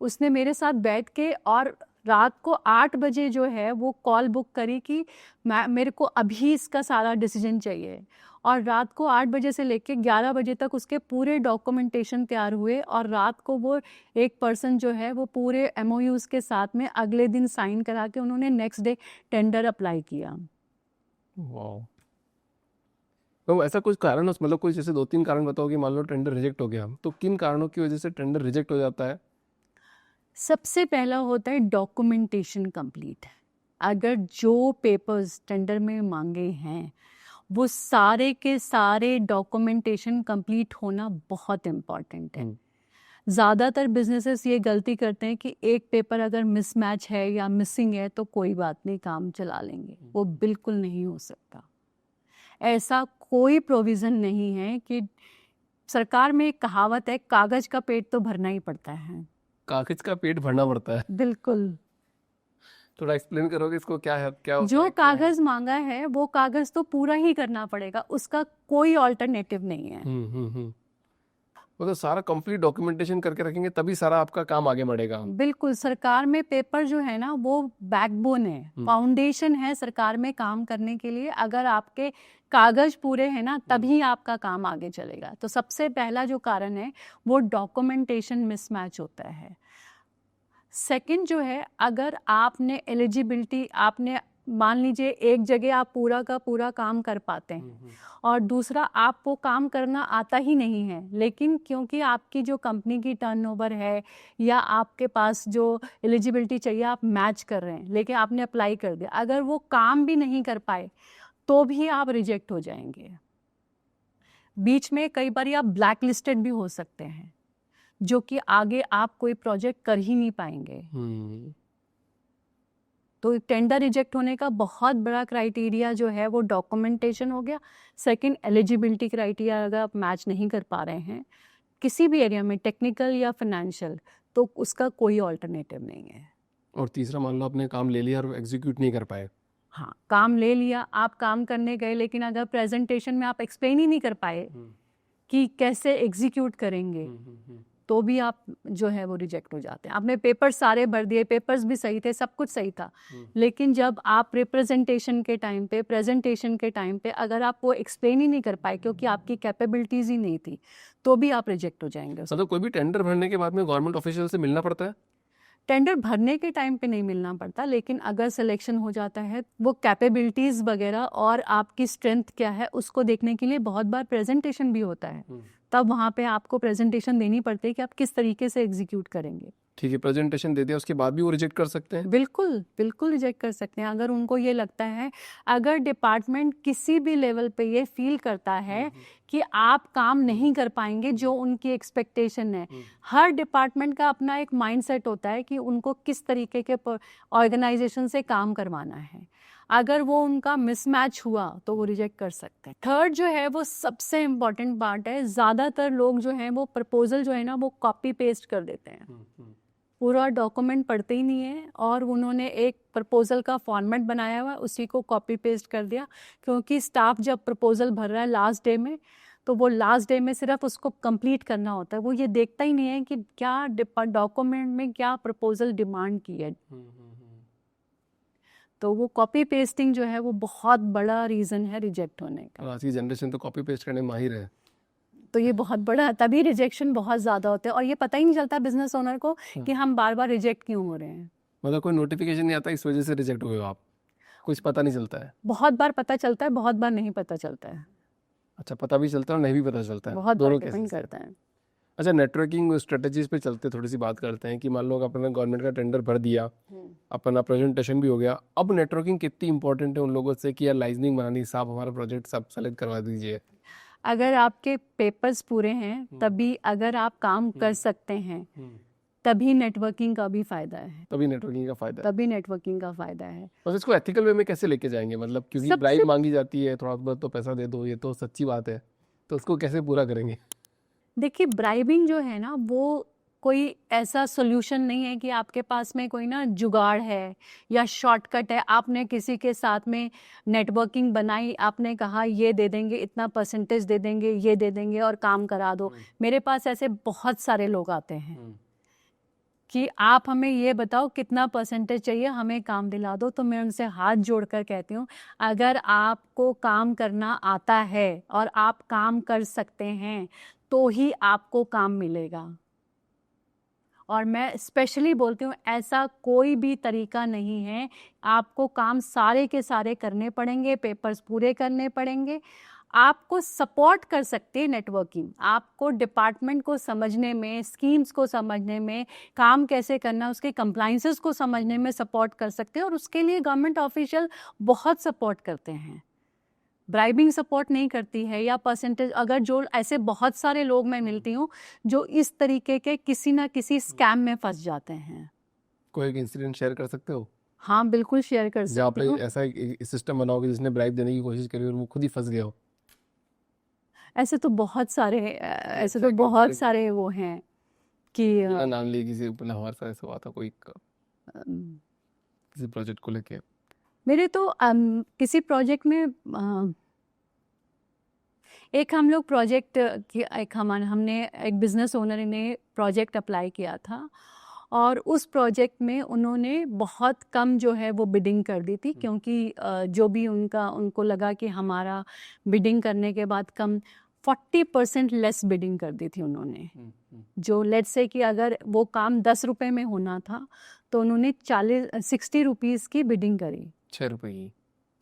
उसने मेरे साथ बैठ के और रात को 8 बजे जो है वो कॉल बुक करी कि मेरे को अभी इसका सारा डिसीजन चाहिए, और रात को 8 बजे से लेके 11 बजे तक उसके पूरे डॉक्यूमेंटेशन तैयार हुए, और रात को वो एक पर्सन जो है वो पूरे MOUs के साथ में अगले दिन साइन करा के उन्होंने नेक्स्ट डे टेंडर अप्लाई किया। वाह। तो ऐसा कुछ कारण, मतलब कोई जैसे 2-3 कारण बताओ कि मान लो टेंडर रिजेक्ट हो गया, तो किन कारणों की वजह से टेंडर रिजेक्ट हो जाता है? सबसे पहला होता है डॉक्यूमेंटेशन कंप्लीट। अगर जो पेपर्स टेंडर में मांगे हैं वो सारे के सारे डॉक्यूमेंटेशन कंप्लीट होना बहुत इम्पॉर्टेंट है। ज़्यादातर बिजनेसेस ये गलती करते हैं कि एक पेपर अगर मिसमैच है या मिसिंग है तो कोई बात नहीं, काम चला लेंगे। वो बिल्कुल नहीं हो सकता। ऐसा कोई प्रोविज़न नहीं है कि सरकार में एक कहावत है, कागज़ का पेट तो भरना ही पड़ता है। कागज का पेट भरना पड़ता है? बिल्कुल। थोड़ा एक्सप्लेन करोगे इसको, क्या है, क्या होता जो है, क्या है? कागज मांगा है वो कागज तो पूरा ही करना पड़ेगा, उसका कोई ऑल्टरनेटिव नहीं है। वो तो सारा कंप्लीट डॉक्यूमेंटेशन करके रखेंगे तभी सारा आपका काम आगे बढ़ेगा। बिल्कुल। सरकार में पेपर जो है ना वो बैकबोन है, फाउंडेशन है सरकार में काम करने के लिए। अगर आपके कागज पूरे हैं ना तभी आपका काम आगे चलेगा। तो सबसे पहला जो कारण है वो डॉक्यूमेंटेशन मिसमैच होता है। सेकंड जो है, अगर आपने एलिजिबिलिटी, आपने मान लीजिए एक जगह आप पूरा का पूरा काम कर पाते हैं और दूसरा आप वो काम करना आता ही नहीं है, लेकिन क्योंकि आपकी जो कंपनी की टर्नओवर है या आपके पास जो एलिजिबिलिटी चाहिए आप मैच कर रहे हैं, लेकिन आपने अप्लाई कर दिया, अगर वो काम भी नहीं कर पाए तो भी आप रिजेक्ट हो जाएंगे। बीच में कई बार आप ब्लैक लिस्टेड भी हो सकते हैं, जो कि आगे आप कोई प्रोजेक्ट कर ही नहीं पाएंगे। तो टेंडर रिजेक्ट होने का बहुत बड़ा क्राइटेरिया जो है वो डॉक्यूमेंटेशन हो गया। सेकंड, एलिजिबिलिटी क्राइटेरिया अगर आप मैच नहीं कर पा रहे हैं किसी भी एरिया में, टेक्निकल या फाइनेंशियल, तो उसका कोई ऑल्टरनेटिव नहीं है। और तीसरा, मान लो आपने काम ले लिया और एग्जीक्यूट नहीं कर पाए। हाँ, काम ले लिया, आप काम करने गए, लेकिन अगर प्रेजेंटेशन में आप एक्सप्लेन ही नहीं कर पाए कि कैसे एग्जीक्यूट करेंगे, तो भी आप जो है वो रिजेक्ट हो जाते हैं। आपने पेपर्स सारे भर दिए, पेपर्स भी सही थे, सब कुछ सही था, लेकिन जब आप रिप्रेजेंटेशन के टाइम पे, प्रेजेंटेशन के टाइम पे अगर आप वो एक्सप्लेन ही नहीं कर पाए क्योंकि आपकी कैपेबिलिटीज ही नहीं थी, तो भी आप रिजेक्ट हो जाएंगे। मतलब कोई भी टेंडर भरने के बाद में गवर्नमेंट ऑफिशियल से मिलना पड़ता है? टेंडर भरने के टाइम पे नहीं मिलना पड़ता, लेकिन अगर सिलेक्शन हो जाता है, वो कैपेबिलिटीज वगैरह और आपकी स्ट्रेंथ क्या है उसको देखने के लिए बहुत बार प्रेजेंटेशन भी होता है। तब वहाँ पे आपको प्रेजेंटेशन देनी पड़ती है कि आप किस तरीके से एग्जीक्यूट करेंगे। ठीक है, प्रेजेंटेशन दे दिया, उसके बाद भी वो रिजेक्ट कर सकते हैं? बिल्कुल बिल्कुल रिजेक्ट कर सकते हैं। अगर उनको ये लगता है, अगर डिपार्टमेंट किसी भी लेवल पे ये फील करता है कि आप काम नहीं कर पाएंगे जो उनकी एक्सपेक्टेशन है। हर डिपार्टमेंट का अपना एक माइंडसेट होता है कि उनको किस तरीके के ऑर्गेनाइजेशन से काम करवाना है। अगर वो उनका मिसमैच हुआ तो वो रिजेक्ट कर सकते हैं। थर्ड जो है वो सबसे इम्पॉर्टेंट पार्ट है। ज़्यादातर लोग जो हैं वो प्रपोजल जो है ना वो कॉपी पेस्ट कर देते हैं, पूरा डॉक्यूमेंट पढ़ते ही नहीं है, और उन्होंने एक प्रपोजल का फॉर्मेट बनाया हुआ है, उसी को कॉपी पेस्ट कर दिया। क्योंकि स्टाफ जब प्रपोजल भर रहा है लास्ट डे में, तो वो लास्ट डे में सिर्फ उसको कंप्लीट करना होता है, वो ये देखता ही नहीं है कि क्या डॉक्यूमेंट में क्या प्रपोजल डिमांड की है। तो वो कॉपी पेस्टिंग जो है वो बहुत बड़ा रीज़न है रिजेक्ट होने का। और आज की जनरेशन तो कॉपी पेस्ट करने में माहिर है। तो ये बहुत बड़ा, तभी रिजेक्शन बहुत ज़्यादा होते हैं, और ये पता ही नहीं चलता बिजनेस ओनर को कि हम बार बार रिजेक्ट क्यों हो रहे हैं। मतलब कोई नोटिफिकेशन नहीं आता, इस वजह से रिजेक्ट हुए हो आप? कुछ पता नहीं चलता है? बहुत बार पता चलता है, बहुत बार नहीं पता चलता है। अच्छा, पता भी चलता है और नहीं भी पता चलता है, बहुत दोनों बार डिपेंड करता है। अच्छा, नेटवर्किंग स्ट्रेटजीज पे चलते थोड़ी सी बात करते हैं कि मान लो अपना गवर्नमेंट का टेंडर भर दिया, अपना प्रेजेंटेशन भी हो गया, अब नेटवर्किंग कितनी इंपॉर्टेंट है उन लोगों से कि यार लाइजनिंग बनानी, साहब हमारा प्रोजेक्ट सब सेलेक्ट करवा दीजिए? अगर आपके पेपर्स पूरे हैं तभी, अगर आप काम कर सकते हैं तभी नेटवर्किंग का भी फायदा है। तभी नेटवर्किंग का फायदा है। तभी नेटवर्किंग का फायदा है। बस इसको एथिकल वे में कैसे लेके जाएंगे? मतलब क्योंकि ब्राइब मांगी जाती है, थोड़ा बहुत तो पैसा दे दो, ये तो सच्ची बात है, तो उसको कैसे पूरा करेंगे? देखिए, ब्राइबिंग जो है ना वो कोई ऐसा सोल्यूशन नहीं है कि आपके पास में कोई ना जुगाड़ है या शॉर्टकट है। आपने किसी के साथ में नेटवर्किंग बनाई, आपने कहा ये दे देंगे, इतना परसेंटेज दे देंगे, ये दे देंगे और काम करा दो। मेरे पास ऐसे बहुत सारे लोग आते हैं कि आप हमें ये बताओ कितना परसेंटेज चाहिए, हमें काम दिला दो। तो मैं उनसे हाथ जोड़कर कहती हूँ, अगर आपको काम करना आता है और आप काम कर सकते हैं तो ही आपको काम मिलेगा। और मैं स्पेशली बोलती हूँ, ऐसा कोई भी तरीका नहीं है। आपको काम सारे के सारे करने पड़ेंगे, पेपर्स पूरे करने पड़ेंगे। आपको सपोर्ट कर सकते हैं नेटवर्किंग, आपको डिपार्टमेंट को समझने में, स्कीम्स को समझने में, काम कैसे करना, उसके कंप्लाइंसेस को समझने में सपोर्ट कर सकते हैं। और उसके लिए गवर्नमेंट ऑफिशियल बहुत सपोर्ट करते हैं। ब्राइबिंग सपोर्ट नहीं करती है या परसेंटेज। अगर जो ऐसे बहुत सारे लोग मैं मिलती हूँ जो इस तरीके के किसी ना किसी स्कैम में फंस जाते हैं। कोई एक इंसिडेंट शेयर कर सकते हो? हाँ बिल्कुल शेयर कर जहाँ सकती हूँ। पे ऐसा सिस्टम बनाओगे जिसने ब्राइब देने की कोशिश करी और वो खुद ही फंस गया हो? ऐसे तो बहुत सारे, ऐसे तो बहुत सारे वो हैं कि बिना नाम लिए किसी, मतलब हमारे साथ ऐसा हुआ था कोई किसी प्रोजेक्ट को लेके। मेरे तो किसी प्रोजेक्ट में एक हम लोग प्रोजेक्ट की हमने एक बिज़नेस ओनर ने प्रोजेक्ट अप्लाई किया था, और उस प्रोजेक्ट में उन्होंने बहुत कम जो है वो बिडिंग कर दी थी। क्योंकि जो भी उनको लगा कि हमारा बिडिंग करने के बाद कम 40% लेस बिडिंग कर दी थी उन्होंने। जो लेट्स से कि अगर वो काम 10 रुपये में होना था तो उन्होंने 60 रुपीज़ की बिडिंग करी। 6 रुपये की?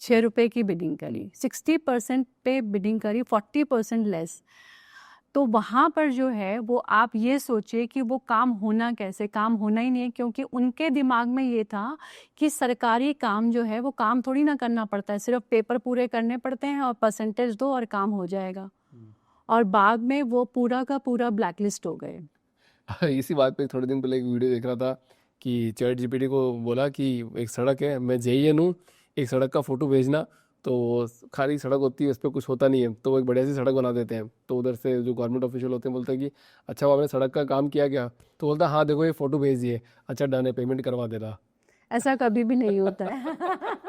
6 रुपये की बिडिंग करी, 60% पे बिडिंग करी, 40% लेस। तो वहाँ पर जो है वो आप ये सोचिए कि वो काम होना कैसे, काम होना ही नहीं है, क्योंकि उनके दिमाग में ये था कि सरकारी काम जो है वो काम थोड़ी ना करना पड़ता है, सिर्फ पेपर पूरे करने पड़ते हैं और परसेंटेज दो और काम हो जाएगा। और बाद में वो पूरा का पूरा ब्लैकलिस्ट हो गए। इसी बात पे थोड़े दिन पहले एक वीडियो देख रहा था कि चैट जीपीटी को बोला कि एक सड़क है, मैं जेईएन हूँ, एक सड़क का फोटो भेजना। तो खाली सड़क होती है, उस पर कुछ होता नहीं है, तो वो एक बढ़िया सी सड़क बना देते हैं। तो उधर से जो गवर्नमेंट ऑफिशियल होते हैं बोलते हैं कि अच्छा वो आपने सड़क का काम किया क्या? तो बोलता है हाँ देखो ये फोटो भेज दिए, अच्छा डन है, पेमेंट करवा देना। ऐसा कभी भी नहीं होता है।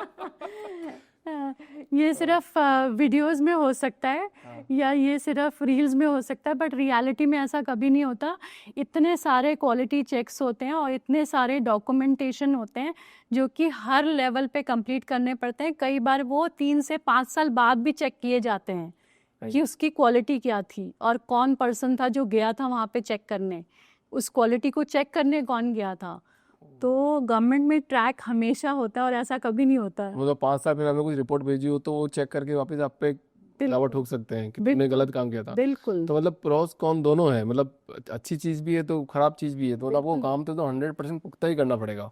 ये सिर्फ वीडियोस में हो सकता है या ये सिर्फ रील्स में हो सकता है, बट रियलिटी में ऐसा कभी नहीं होता। इतने सारे क्वालिटी चेक्स होते हैं और इतने सारे डॉक्यूमेंटेशन होते हैं जो कि हर लेवल पे कंप्लीट करने पड़ते हैं। कई बार वो 3 से 5 साल बाद भी चेक किए जाते हैं कि उसकी क्वालिटी क्या थी और कौन पर्सन था जो गया था वहाँ पे चेक करने, उस क्वालिटी को चेक करने कौन गया था। तो गवर्नमेंट में ट्रैक हमेशा होता है और ऐसा कभी नहीं होता है। मतलब 5 साल फिर हमें कुछ रिपोर्ट भेजी हो तो वो चेक करके वापस आप पे दावा ठोक सकते हैं कि तुमने बिल्कुल गलत काम किया था। बिल्कुल तो मतलब प्रोस कॉन दोनों है, मतलब अच्छी चीज भी है तो खराब चीज भी है, तो मतलब आपको काम तो 100% पुख्ता ही करना पड़ेगा।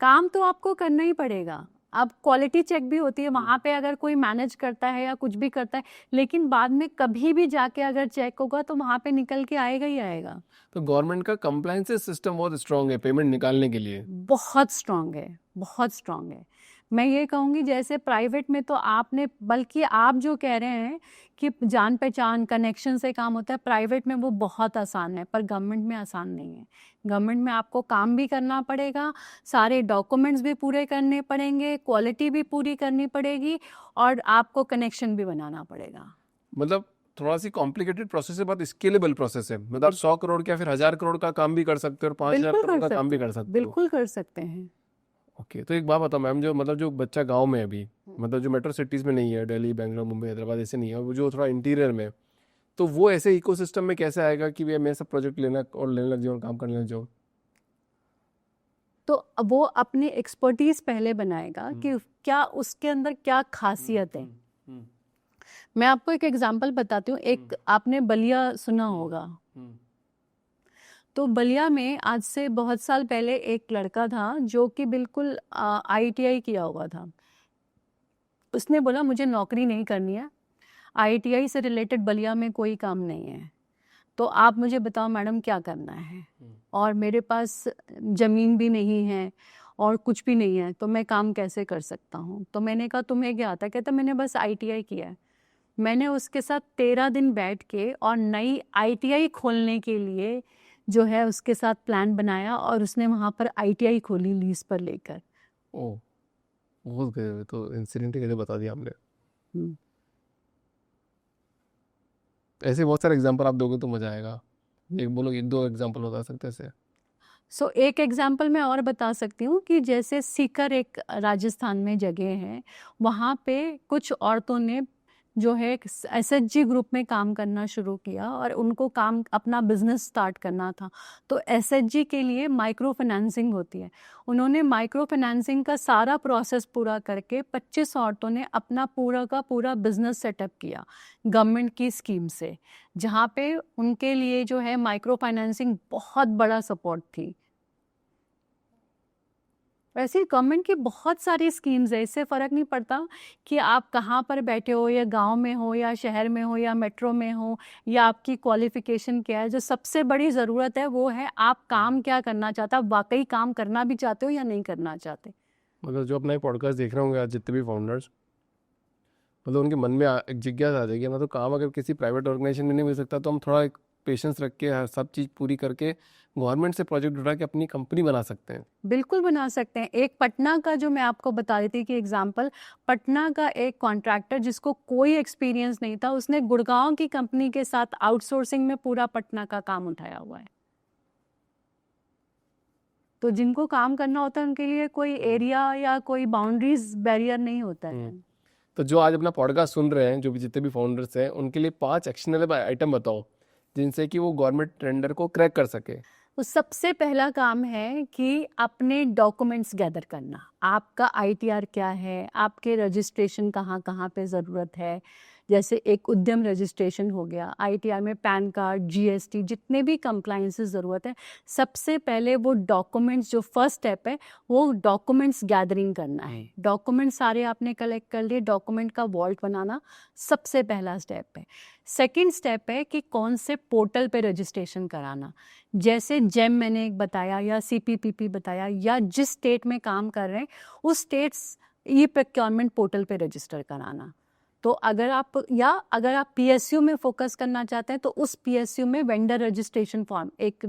काम तो आपको करना ही पड़ेगा। अब क्वालिटी चेक भी होती है वहाँ पे, अगर कोई मैनेज करता है या कुछ भी करता है, लेकिन बाद में कभी भी जाके अगर चेक होगा तो वहाँ पे निकल के आएगा ही आएगा। तो गवर्नमेंट का कंप्लायंस सिस्टम बहुत स्ट्रांग है पेमेंट निकालने के लिए। बहुत स्ट्रांग है, बहुत स्ट्रांग है। मैं ये कहूँगी जैसे प्राइवेट में तो आपने, बल्कि आप जो कह रहे हैं कि जान पहचान कनेक्शन से काम होता है, प्राइवेट में वो बहुत आसान है, पर गवर्नमेंट में आसान नहीं है। गवर्नमेंट में आपको काम भी करना पड़ेगा, सारे डॉक्यूमेंट्स भी पूरे करने पड़ेंगे, क्वालिटी भी पूरी करनी पड़ेगी और आपको कनेक्शन भी बनाना पड़ेगा। मतलब थोड़ा सी कॉम्प्लिकेटेड प्रोसेस है, बहुत स्केलेबल प्रोसेस है। मतलब आप 100 करोड़ का फिर 1000 करोड़ का काम भी कर सकते हो और 5000 बिल्कुल करोड़ कर का काम भी सकते कर हैं, सकते हो। बिल्कुल कर सकते हैं। ओके, तो एक बात बताओ मैम, जो मतलब जो बच्चा गांव में है अभी, मतलब जो मेट्रो सिटीज में नहीं है, दिल्ली बेंगलोर मुंबई हैदराबाद ऐसे नहीं है, वो जो थोड़ा इंटीरियर में है, तो वो ऐसे इकोसिस्टम में कैसे आएगा कि भैया मैं सब प्रोजेक्ट लेना और लेने लग जाऊँ, काम करने लग जाऊँ? तो वो अपनी एक्सपर्टीज पहले बनाएगा कि क्या उसके अंदर क्या खासियत है। मैं आपको एक एग्जांपल बताती हूँ। एक आपने बलिया सुना होगा। तो बलिया में आज से बहुत साल पहले एक लड़का था जो कि बिल्कुल आईटीआई किया हुआ था। उसने बोला मुझे नौकरी नहीं करनी है, आईटीआई से रिलेटेड बलिया में कोई काम नहीं है, तो आप मुझे बताओ मैडम क्या करना है। और मेरे पास ज़मीन भी नहीं है और कुछ भी नहीं है, तो मैं काम कैसे कर सकता हूँ। तो मैंने कहा तुम्हें क्या आता है? कहता मैंने बस आईटीआई किया है। मैंने उसके साथ 13 दिन बैठ के और नई आईटीआई खोलने के लिए जो है उसके साथ प्लान बनाया और उसने वहाँ पर आईटीआई खोली लीज पर लेकर। ओह, बहुत गए तो इंसिडेंट कैसे बता दिया हमने। हम्म। ऐसे बहुत सारे एग्जांपल आप दोगे तो मजा आएगा। एक बोलो, एक दो एग्जांपल बता सकते हैं ऐसे? सो एक एग्जाम्पल मैं और बता सकती हूँ कि जैसे सीकर एक राजस्थान में जगह है, वहाँ पे कुछ औरतों ने जो है एसएचजी ग्रुप में काम करना शुरू किया और उनको काम अपना बिजनेस स्टार्ट करना था। तो एसएचजी के लिए माइक्रो फाइनेंसिंग होती है। उन्होंने माइक्रो फाइनेंसिंग का सारा प्रोसेस पूरा करके 25 औरतों ने अपना पूरा का पूरा बिजनेस सेटअप किया गवर्नमेंट की स्कीम से, जहाँ पे उनके लिए जो है माइक्रो फाइनेंसिंग बहुत बड़ा सपोर्ट थी। वैसे गवर्नमेंट की बहुत सारी स्कीम्स है, इससे फ़र्क नहीं पड़ता कि आप कहाँ पर बैठे हो, या गांव में हो या शहर में हो या मेट्रो में हो या आपकी क्वालिफिकेशन क्या है। जो सबसे बड़ी ज़रूरत है वो है आप काम क्या करना चाहते हो, आप वाकई काम करना भी चाहते हो या नहीं करना चाहते। मतलब जो अपना पॉडकास्ट देख रहे होंगे आज जितने भी फाउंडर्स, मतलब उनके मन में एक जिज्ञासा आ जाएगी, मतलब काम अगर किसी प्राइवेट ऑर्गेनाइजेशन में नहीं मिल सकता तो हम थोड़ा एक पेशेंस रख के सब चीज़ पूरी करके गवर्नमेंट से प्रोजेक्ट उठा के अपनी कंपनी बना सकते हैं। बिल्कुल बना सकते हैं। एक पटना का जो मैं आपको बता रही थी कि एग्जाम्पल, पटना का एक कॉन्ट्रैक्टर जिसको कोई एक्सपीरियंस नहीं था, उसने गुड़गांव की कंपनी के साथ आउटसोर्सिंग में पूरा पटना का काम उठाया हुआ है। तो जिनको काम करना होता है उनके लिए कोई एरिया या कोई बाउंड्रीज बैरियर नहीं होता है। तो जो आज अपना पॉडकास्ट सुन रहे हैं, जो भी जितने भी फाउंडर्स हैं, उनके लिए 5 एक्शनेबल आइटम बताओ जिनसे कि वो गवर्नमेंट टेंडर को क्रैक कर सके। तो सबसे पहला काम है कि अपने डॉक्यूमेंट्स गैदर करना। आपका आईटीआर क्या है, आपके रजिस्ट्रेशन कहाँ कहाँ पे ज़रूरत है, जैसे एक उद्यम रजिस्ट्रेशन हो गया, ITR में पैन कार्ड, GST, जितने भी कंप्लाइंसेस ज़रूरत है, सबसे पहले वो डॉक्यूमेंट्स, जो फर्स्ट स्टेप है वो डॉक्यूमेंट्स गैदरिंग करना है। डॉक्यूमेंट सारे आपने कलेक्ट कर लिए, डॉक्यूमेंट का वॉल्ट बनाना सबसे पहला स्टेप है। सेकंड स्टेप है कि कौन से पोर्टल पे रजिस्ट्रेशन कराना, जैसे जेम मैंने एक बताया या CPPP बताया, या जिस स्टेट में काम कर रहे हैं उस स्टेट्स ई-प्रोक्योरमेंट पोर्टल पे रजिस्टर कराना। तो अगर आप PSU में फोकस करना चाहते हैं तो उस PSU में वेंडर रजिस्ट्रेशन फॉर्म, एक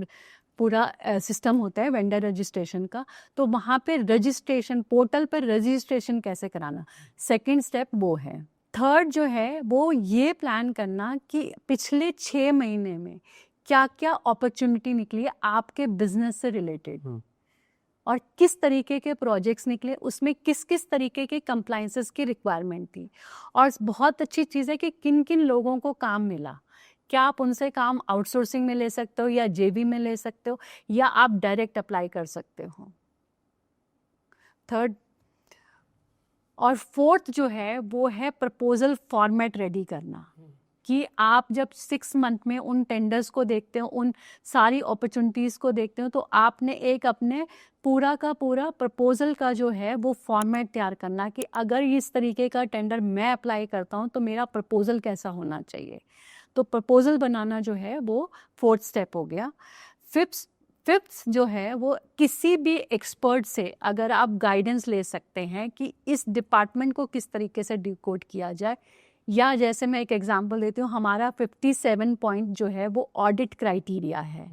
पूरा सिस्टम होता है वेंडर रजिस्ट्रेशन का, तो वहाँ पे रजिस्ट्रेशन पोर्टल पर रजिस्ट्रेशन कैसे कराना, सेकंड स्टेप वो है। थर्ड जो है वो ये प्लान करना कि पिछले 6 महीने में क्या क्या अपॉर्चुनिटी निकली है आपके बिजनेस से रिलेटेड, और किस तरीके के प्रोजेक्ट्स निकले, उसमें किस किस तरीके के कंप्लाइंसेस की रिक्वायरमेंट थी, और बहुत अच्छी चीज़ है कि किन किन लोगों को काम मिला। क्या आप उनसे काम आउटसोर्सिंग में ले सकते हो या JV में ले सकते हो, या आप डायरेक्ट अप्लाई कर सकते हो। थर्ड और फोर्थ जो है वो है प्रपोजल फॉर्मेट रेडी करना, कि आप जब 6 मंथ में उन टेंडर्स को देखते हो, उन सारी अपॉर्चुनिटीज़ को देखते हो, तो आपने एक अपने पूरा का पूरा प्रपोजल का जो है वो फॉर्मेट तैयार करना कि अगर इस तरीके का टेंडर मैं अप्लाई करता हूँ तो मेरा प्रपोजल कैसा होना चाहिए। तो प्रपोजल बनाना जो है वो फोर्थ स्टेप हो गया। फिफ्थ जो है वो किसी भी एक्सपर्ट से अगर आप गाइडेंस ले सकते हैं कि इस डिपार्टमेंट को किस तरीके से डिकोड किया जाए, या जैसे मैं एक एग्जांपल देती हूँ, हमारा 57 पॉइंट जो है वो ऑडिट क्राइटेरिया है।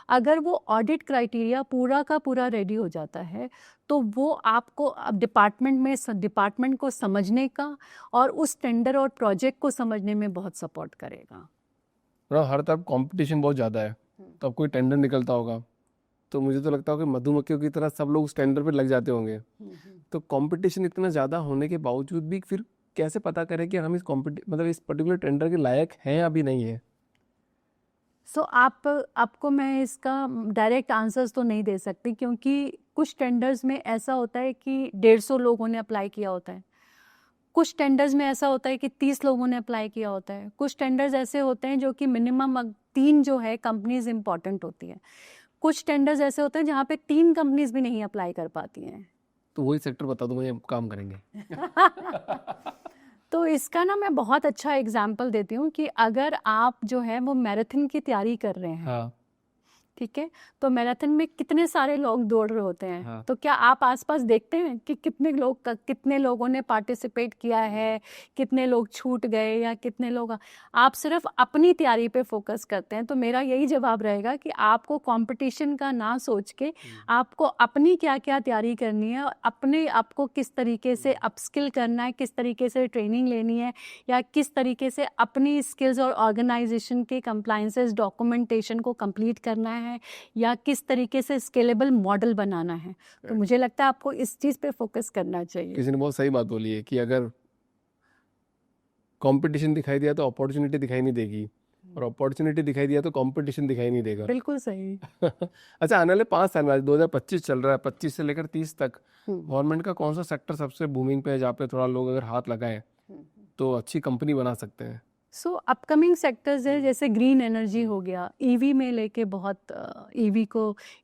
अगर वो ऑडिट क्राइटेरिया पूरा का पूरा रेडी हो जाता है तो वो आपको डिपार्टमेंट को समझने का और उस टेंडर और प्रोजेक्ट को समझने में बहुत सपोर्ट करेगा। हर तरफ कंपटीशन बहुत ज़्यादा है, तो अब कोई टेंडर निकलता होगा तो मुझे तो लगता है कि मधुमक्खियों की तरह सब लोग उस टेंडर पे लग जाते होंगे। तो कंपटीशन इतना ज़्यादा होने के बावजूद भी फिर कैसे पता करें कि हम इस इस पर्टिकुलर टेंडर के लायक हैं या भी नहीं है? आपको मैं इसका डायरेक्ट आंसर्स तो नहीं दे सकती, क्योंकि कुछ टेंडर्स में ऐसा होता है कि 150 लोगों ने अप्लाई किया होता है, कुछ टेंडर्स में ऐसा होता है कि 30 लोगों ने अप्लाई किया होता है, कुछ टेंडर्स ऐसे होते हैं जो कि मिनिमम 3 जो है कंपनीज इंपॉर्टेंट होती है, कुछ टेंडर्स ऐसे होते हैं जहाँ पे 3 कंपनीज भी नहीं अप्लाई कर पाती हैं। तो वही सेक्टर बता दो, वही हम काम करेंगे। तो इसका ना मैं बहुत अच्छा एग्जाम्पल देती हूँ कि अगर आप जो है वो मैराथन की तैयारी कर रहे हैं, हाँ, ठीक है, तो मैराथन में कितने सारे लोग दौड़ रहे होते हैं। हाँ। तो क्या आप आसपास देखते हैं कि कितने लोगों ने पार्टिसिपेट किया है, कितने लोग छूट गए, या कितने लोग, आप सिर्फ अपनी तैयारी पे फोकस करते हैं। तो मेरा यही जवाब रहेगा कि आपको कंपटीशन का ना सोच के आपको अपनी क्या क्या तैयारी करनी है, और अपने आपको किस तरीके से अपस्किल करना है, किस तरीके से ट्रेनिंग लेनी है, या किस तरीके से अपनी स्किल्स और ऑर्गेनाइजेशन के कंप्लायंसेस डॉक्यूमेंटेशन को कंप्लीट करना है, या किस तरीके से स्केलेबल मॉडल बनाना है। तो मुझे लगता है आपको इस चीज पे फोकस करना चाहिए। किसी ने बहुत सही बात बोली है कि अगर कंपटीशन दिखाई दिया तो अपॉर्चुनिटी दिखाई नहीं देगी, और अपॉर्चुनिटी दिखाई दिया तो कंपटीशन दिखाई नहीं देगा। बिल्कुल सही। अच्छा, आने वाले 5 साल में, आज 2025 चल रहा है, 25 से लेकर 30 तक गवर्नमेंट का कौन सा सेक्टर सबसे बूमिंग पे है, जहाँ पे थोड़ा लोग अगर हाथ लगाएं तो अच्छी कंपनी बना सकते हैं? अपकमिंग सेक्टर्स है जैसे ग्रीन एनर्जी हो गया, EV में लेके बहुत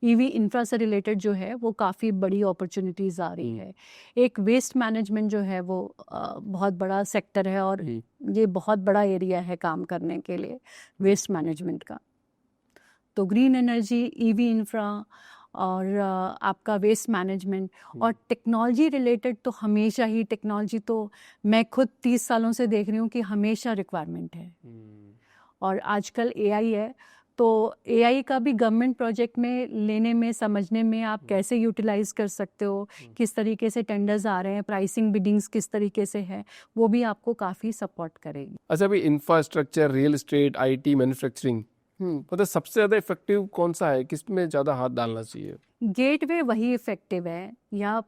EV इंफ्रा से रिलेटेड जो है वो काफ़ी बड़ी अपॉर्चुनिटीज़ आ रही है। एक वेस्ट मैनेजमेंट जो है वो बहुत बड़ा सेक्टर है, और ये बहुत बड़ा एरिया है काम करने के लिए वेस्ट मैनेजमेंट का। तो ग्रीन एनर्जी, EV इंफ्रा और आपका वेस्ट मैनेजमेंट और टेक्नोलॉजी रिलेटेड, तो हमेशा ही टेक्नोलॉजी तो मैं खुद 30 सालों से देख रही हूँ कि हमेशा रिक्वायरमेंट है। और आजकल AI है, तो AI का भी गवर्नमेंट प्रोजेक्ट में लेने में, समझने में आप कैसे यूटिलाइज कर सकते हो, किस तरीके से टेंडर्स आ रहे हैं, प्राइसिंग बिडिंग्स किस तरीके से है, वो भी आपको काफ़ी सपोर्ट करेगी। अच्छा, अभी infrastructure, real estate, IT, manufacturing, मतलब सबसे ज़्यादा इफेक्टिव कौन सा है, किस में ज़्यादा हाथ डालना चाहिए? गेटवे वही इफेक्टिव है, या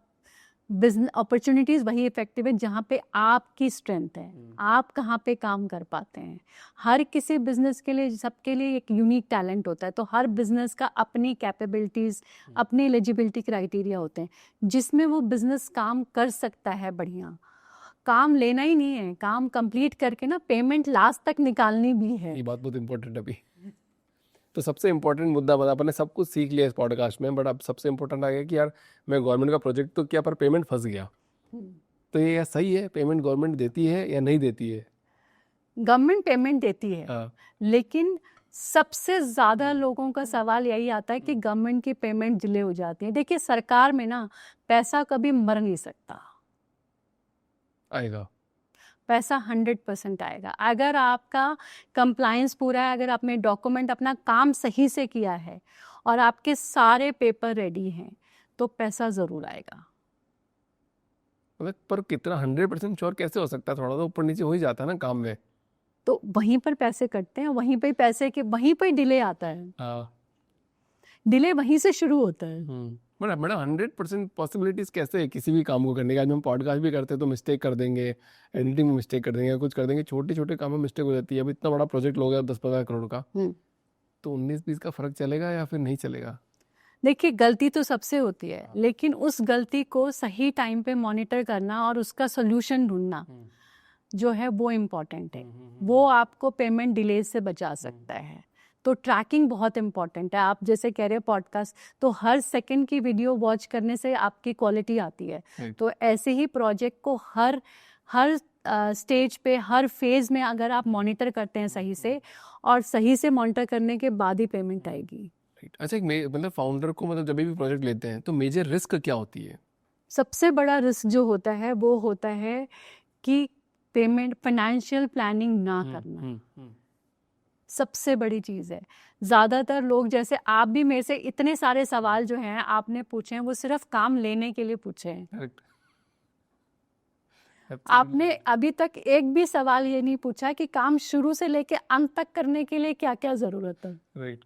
बिजनेस अपॉर्चुनिटीज़ वही इफेक्टिव है जहाँ पे आपकी स्ट्रेंथ है, आप कहाँ पे काम कर पाते हैं। हर किसी बिजनेस के लिए, सबके लिए एक यूनिक टैलेंट होता है, तो हर बिजनेस का अपनी कैपेबिलिटीज़, अपनी एलिजिबिलिटी क्राइटेरिया होते हैं जिसमें वो बिजनेस काम कर सकता है बढ़िया। काम लेना ही नहीं है, काम कंप्लीट करके ना पेमेंट लास्ट तक निकालनी भी है। ये बात बहुत इंपॉर्टेंट है अभी। तो सबसे इम्पोर्टेंट मुद्दा बता, आपने सब कुछ सीख लिया इस पॉडकास्ट में, बट अब सबसे इम्पोर्टेंट आ गया कि यार मैं गवर्नमेंट का प्रोजेक्ट तो किया पर पेमेंट फंस गया, तो ये सही है, पेमेंट गवर्नमेंट देती है या नहीं देती है? गवर्नमेंट पेमेंट देती है, हाँ। लेकिन सबसे ज़्यादा लोगों का सवाल यही आता है कि गवर्नमेंट की पेमेंट डिले हो जाती है। देखिए, सरकार में ना पैसा कभी मर नहीं सकता, आएगा। पैसा 100% आएगा। अगर आपका कंप्लायंस पूरा है, अगर आपने डॉक्यूमेंट अपना काम सही से किया है और आपके सारे पेपर रेडी हैं, तो पैसा ज़रूर आएगा। मतलब पर कितना 100% श्योर कैसे हो सकता है? थोड़ा तो ऊपर नीचे हो ही जाता है ना काम में। तो वहीं पर पैसे कटते हैं, वहीं पे पैसे के वहीं पे डिले आता है, हाँ। डिले वहीं से शुरू होता है। मैडम 100% पॉसिबिलिटीज कैसे है किसी भी काम को करने का? आज हम पॉडकास्ट भी करते हैं तो मिस्टेक कर देंगे, एडिटिंग में मिस्टेक कर देंगे, कुछ कर देंगे, छोटे छोटे काम में मिस्टेक हो जाती है। अब इतना बड़ा प्रोजेक्ट लोगे 10-15 करोड़ का, तो 19-20 का फर्क चलेगा या फिर नहीं चलेगा? देखिए, गलती तो सबसे होती है, लेकिन उस गलती को सही टाइम पे मॉनिटर करना और उसका सोल्यूशन ढूंढना जो है वो इम्पॉर्टेंट है। वो आपको पेमेंट डिले से बचा सकता है। तो ट्रैकिंग बहुत इम्पॉर्टेंट है। आप जैसे कह रहे हैं पॉडकास्ट, तो हर सेकंड की वीडियो वॉच करने से आपकी क्वालिटी आती है। तो ऐसे ही प्रोजेक्ट को हर स्टेज पे, हर फेज में अगर आप मॉनिटर करते हैं सही से, और सही से मॉनिटर करने के बाद ही पेमेंट आएगी। अच्छा, मतलब फाउंडर को, मतलब जब भी प्रोजेक्ट लेते हैं तो मेजर रिस्क क्या होती है? सबसे बड़ा रिस्क जो होता है वो होता है कि पेमेंट, फाइनेंशियल प्लानिंग ना करना सबसे बड़ी चीज़ है। ज़्यादातर लोग, जैसे आप भी मेरे से इतने सारे सवाल जो हैं आपने पूछे हैं, वो सिर्फ काम लेने के लिए पूछे हैं। आपने अभी तक एक भी सवाल ये नहीं पूछा कि काम शुरू से लेके अंत तक करने के लिए क्या क्या ज़रूरत है। राइट।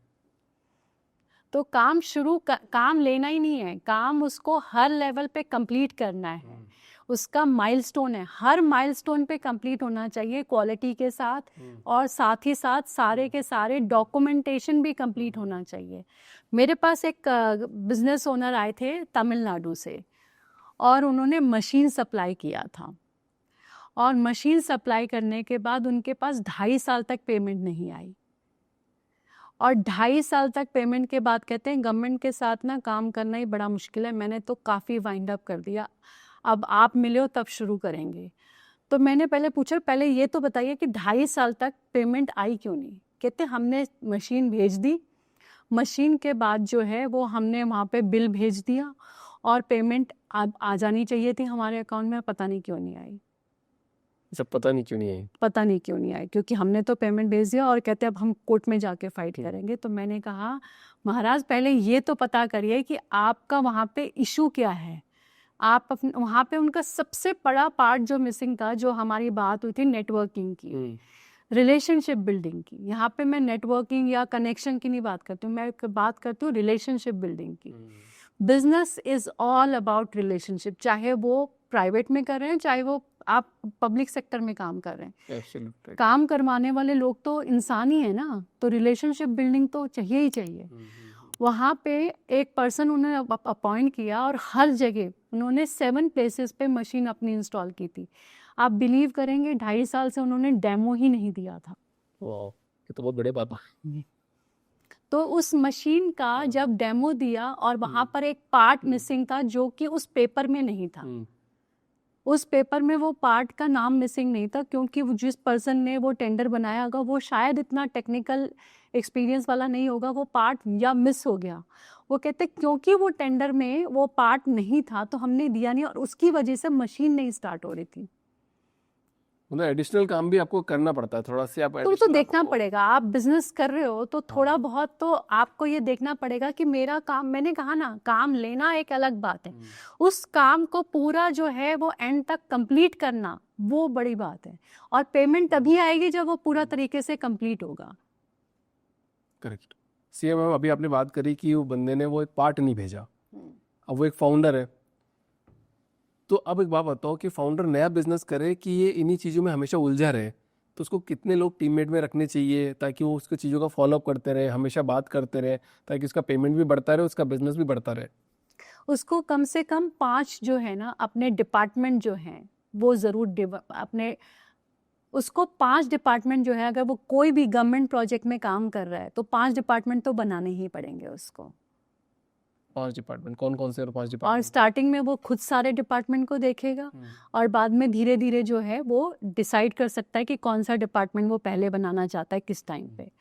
तो काम लेना ही नहीं है, काम उसको हर लेवल पे कंप्लीट करना है। उसका माइलस्टोन है, हर माइलस्टोन पे कंप्लीट होना चाहिए क्वालिटी के साथ, और साथ ही साथ सारे के सारे डॉक्यूमेंटेशन भी कंप्लीट होना चाहिए। मेरे पास एक बिजनेस ओनर आए थे तमिलनाडु से, और उन्होंने मशीन सप्लाई किया था, और मशीन सप्लाई करने के बाद उनके पास 2.5 साल तक पेमेंट नहीं आई, और 2.5 साल तक पेमेंट के बाद कहते हैं गवर्नमेंट के साथ ना काम करना ही बड़ा मुश्किल है, मैंने तो काफ़ी वाइंड अप कर दिया, अब आप मिले हो तब शुरू करेंगे। तो मैंने पहले पूछा, पहले ये तो बताइए कि 2.5 साल तक पेमेंट आई क्यों नहीं? कहते हमने मशीन भेज दी, मशीन के बाद जो है वो हमने वहाँ पे बिल भेज दिया, और पेमेंट आ जानी चाहिए थी हमारे अकाउंट में, पता नहीं क्यों नहीं आई। सब पता नहीं क्यों नहीं आई? पता नहीं क्यों नहीं आई, क्योंकि हमने तो पेमेंट भेज दिया, और कहते अब हम कोर्ट में जाके फाइट करेंगे। तो मैंने कहा महाराज पहले ये तो पता करिए कि आपका वहाँ पे इशू क्या है। आप वहाँ पे उनका सबसे बड़ा पार्ट जो मिसिंग था, जो हमारी बात हुई थी नेटवर्किंग की, रिलेशनशिप बिल्डिंग की। यहाँ पे मैं नेटवर्किंग या कनेक्शन की नहीं बात करती हूँ, मैं बात करती हूँ रिलेशनशिप बिल्डिंग की। Business is all about relationship, चाहे वो प्राइवेट में कर रहे हैं, चाहे वो आप पब्लिक सेक्टर में काम कर रहे हैं। Absolutely. काम करवाने वाले लोग तो इंसान ही है ना, तो रिलेशनशिप बिल्डिंग तो चाहिए ही चाहिए। वहाँ पे एक पर्सन उन्होंने अपॉइंट किया, और हर जगह उन्होंने 7 प्लेसेस पे मशीन अपनी इंस्टॉल की थी। आप बिलीव करेंगे 2.5 साल से उन्होंने डेमो ही नहीं दिया था। वाह, ये तो बहुत बड़े बात है। तो उस मशीन का जब डेमो दिया, और वहाँ पर एक पार्ट मिसिंग था जो कि उस पेपर में नहीं था। उस पेपर में वो पार्ट का नाम मिसिंग नहीं था, क्योंकि जिस पर्सन ने वो टेंडर बनाया होगा वो शायद इतना टेक्निकल एक्सपीरियंस वाला नहीं होगा, वो पार्ट या मिस हो गया। वो कहते क्योंकि वो टेंडर में वो पार्ट नहीं था तो हमने दिया नहीं, और उसकी वजह से मशीन नहीं स्टार्ट हो रही थी। मतलब एडिशनल काम भी आपको करना पड़ता है थोड़ा सा, आप तो देखना पड़ेगा। आप बिजनेस कर रहे हो तो थोड़ा बहुत तो आपको ये देखना पड़ेगा कि मेरा काम, मैंने कहा ना, काम लेना एक अलग बात है, उस काम को पूरा जो है वो एंड तक कंप्लीट करना वो बड़ी बात है, और पेमेंट तभी आएगी जब वो पूरा तरीके से कंप्लीट होगा। करेक्ट। सीएम, अभी आपने बात करी कि वो बंदे ने वो एक पार्ट नहीं भेजा, अब वो एक फाउंडर है, तो अब एक बात बताओ कि फाउंडर नया बिजनेस करे कि ये इन्हीं चीज़ों में हमेशा उलझा रहे, तो उसको कितने लोग टीममेट में रखने चाहिए ताकि वो उसको चीज़ों का फॉलोअप करते रहे, हमेशा बात करते रहे, ताकि उसका पेमेंट भी बढ़ता रहे, उसका बिजनेस भी बढ़ता रहे? उसको कम से कम 5 जो है ना अपने डिपार्टमेंट जो हैं वो ज़रूर अपने उसको 5 डिपार्टमेंट जो है, अगर वो कोई भी गवर्नमेंट प्रोजेक्ट में काम कर रहा है तो 5 डिपार्टमेंट तो बनाने ही पड़ेंगे उसको। 5 डिपार्टमेंट कौन कौन से और 5 और डिपार्टमेंट? स्टार्टिंग में वो खुद सारे डिपार्टमेंट को देखेगा और बाद में धीरे धीरे जो है वो डिसाइड कर सकता है कि कौन सा डिपार्टमेंट वो पहले बनाना चाहता है किस टाइम पे।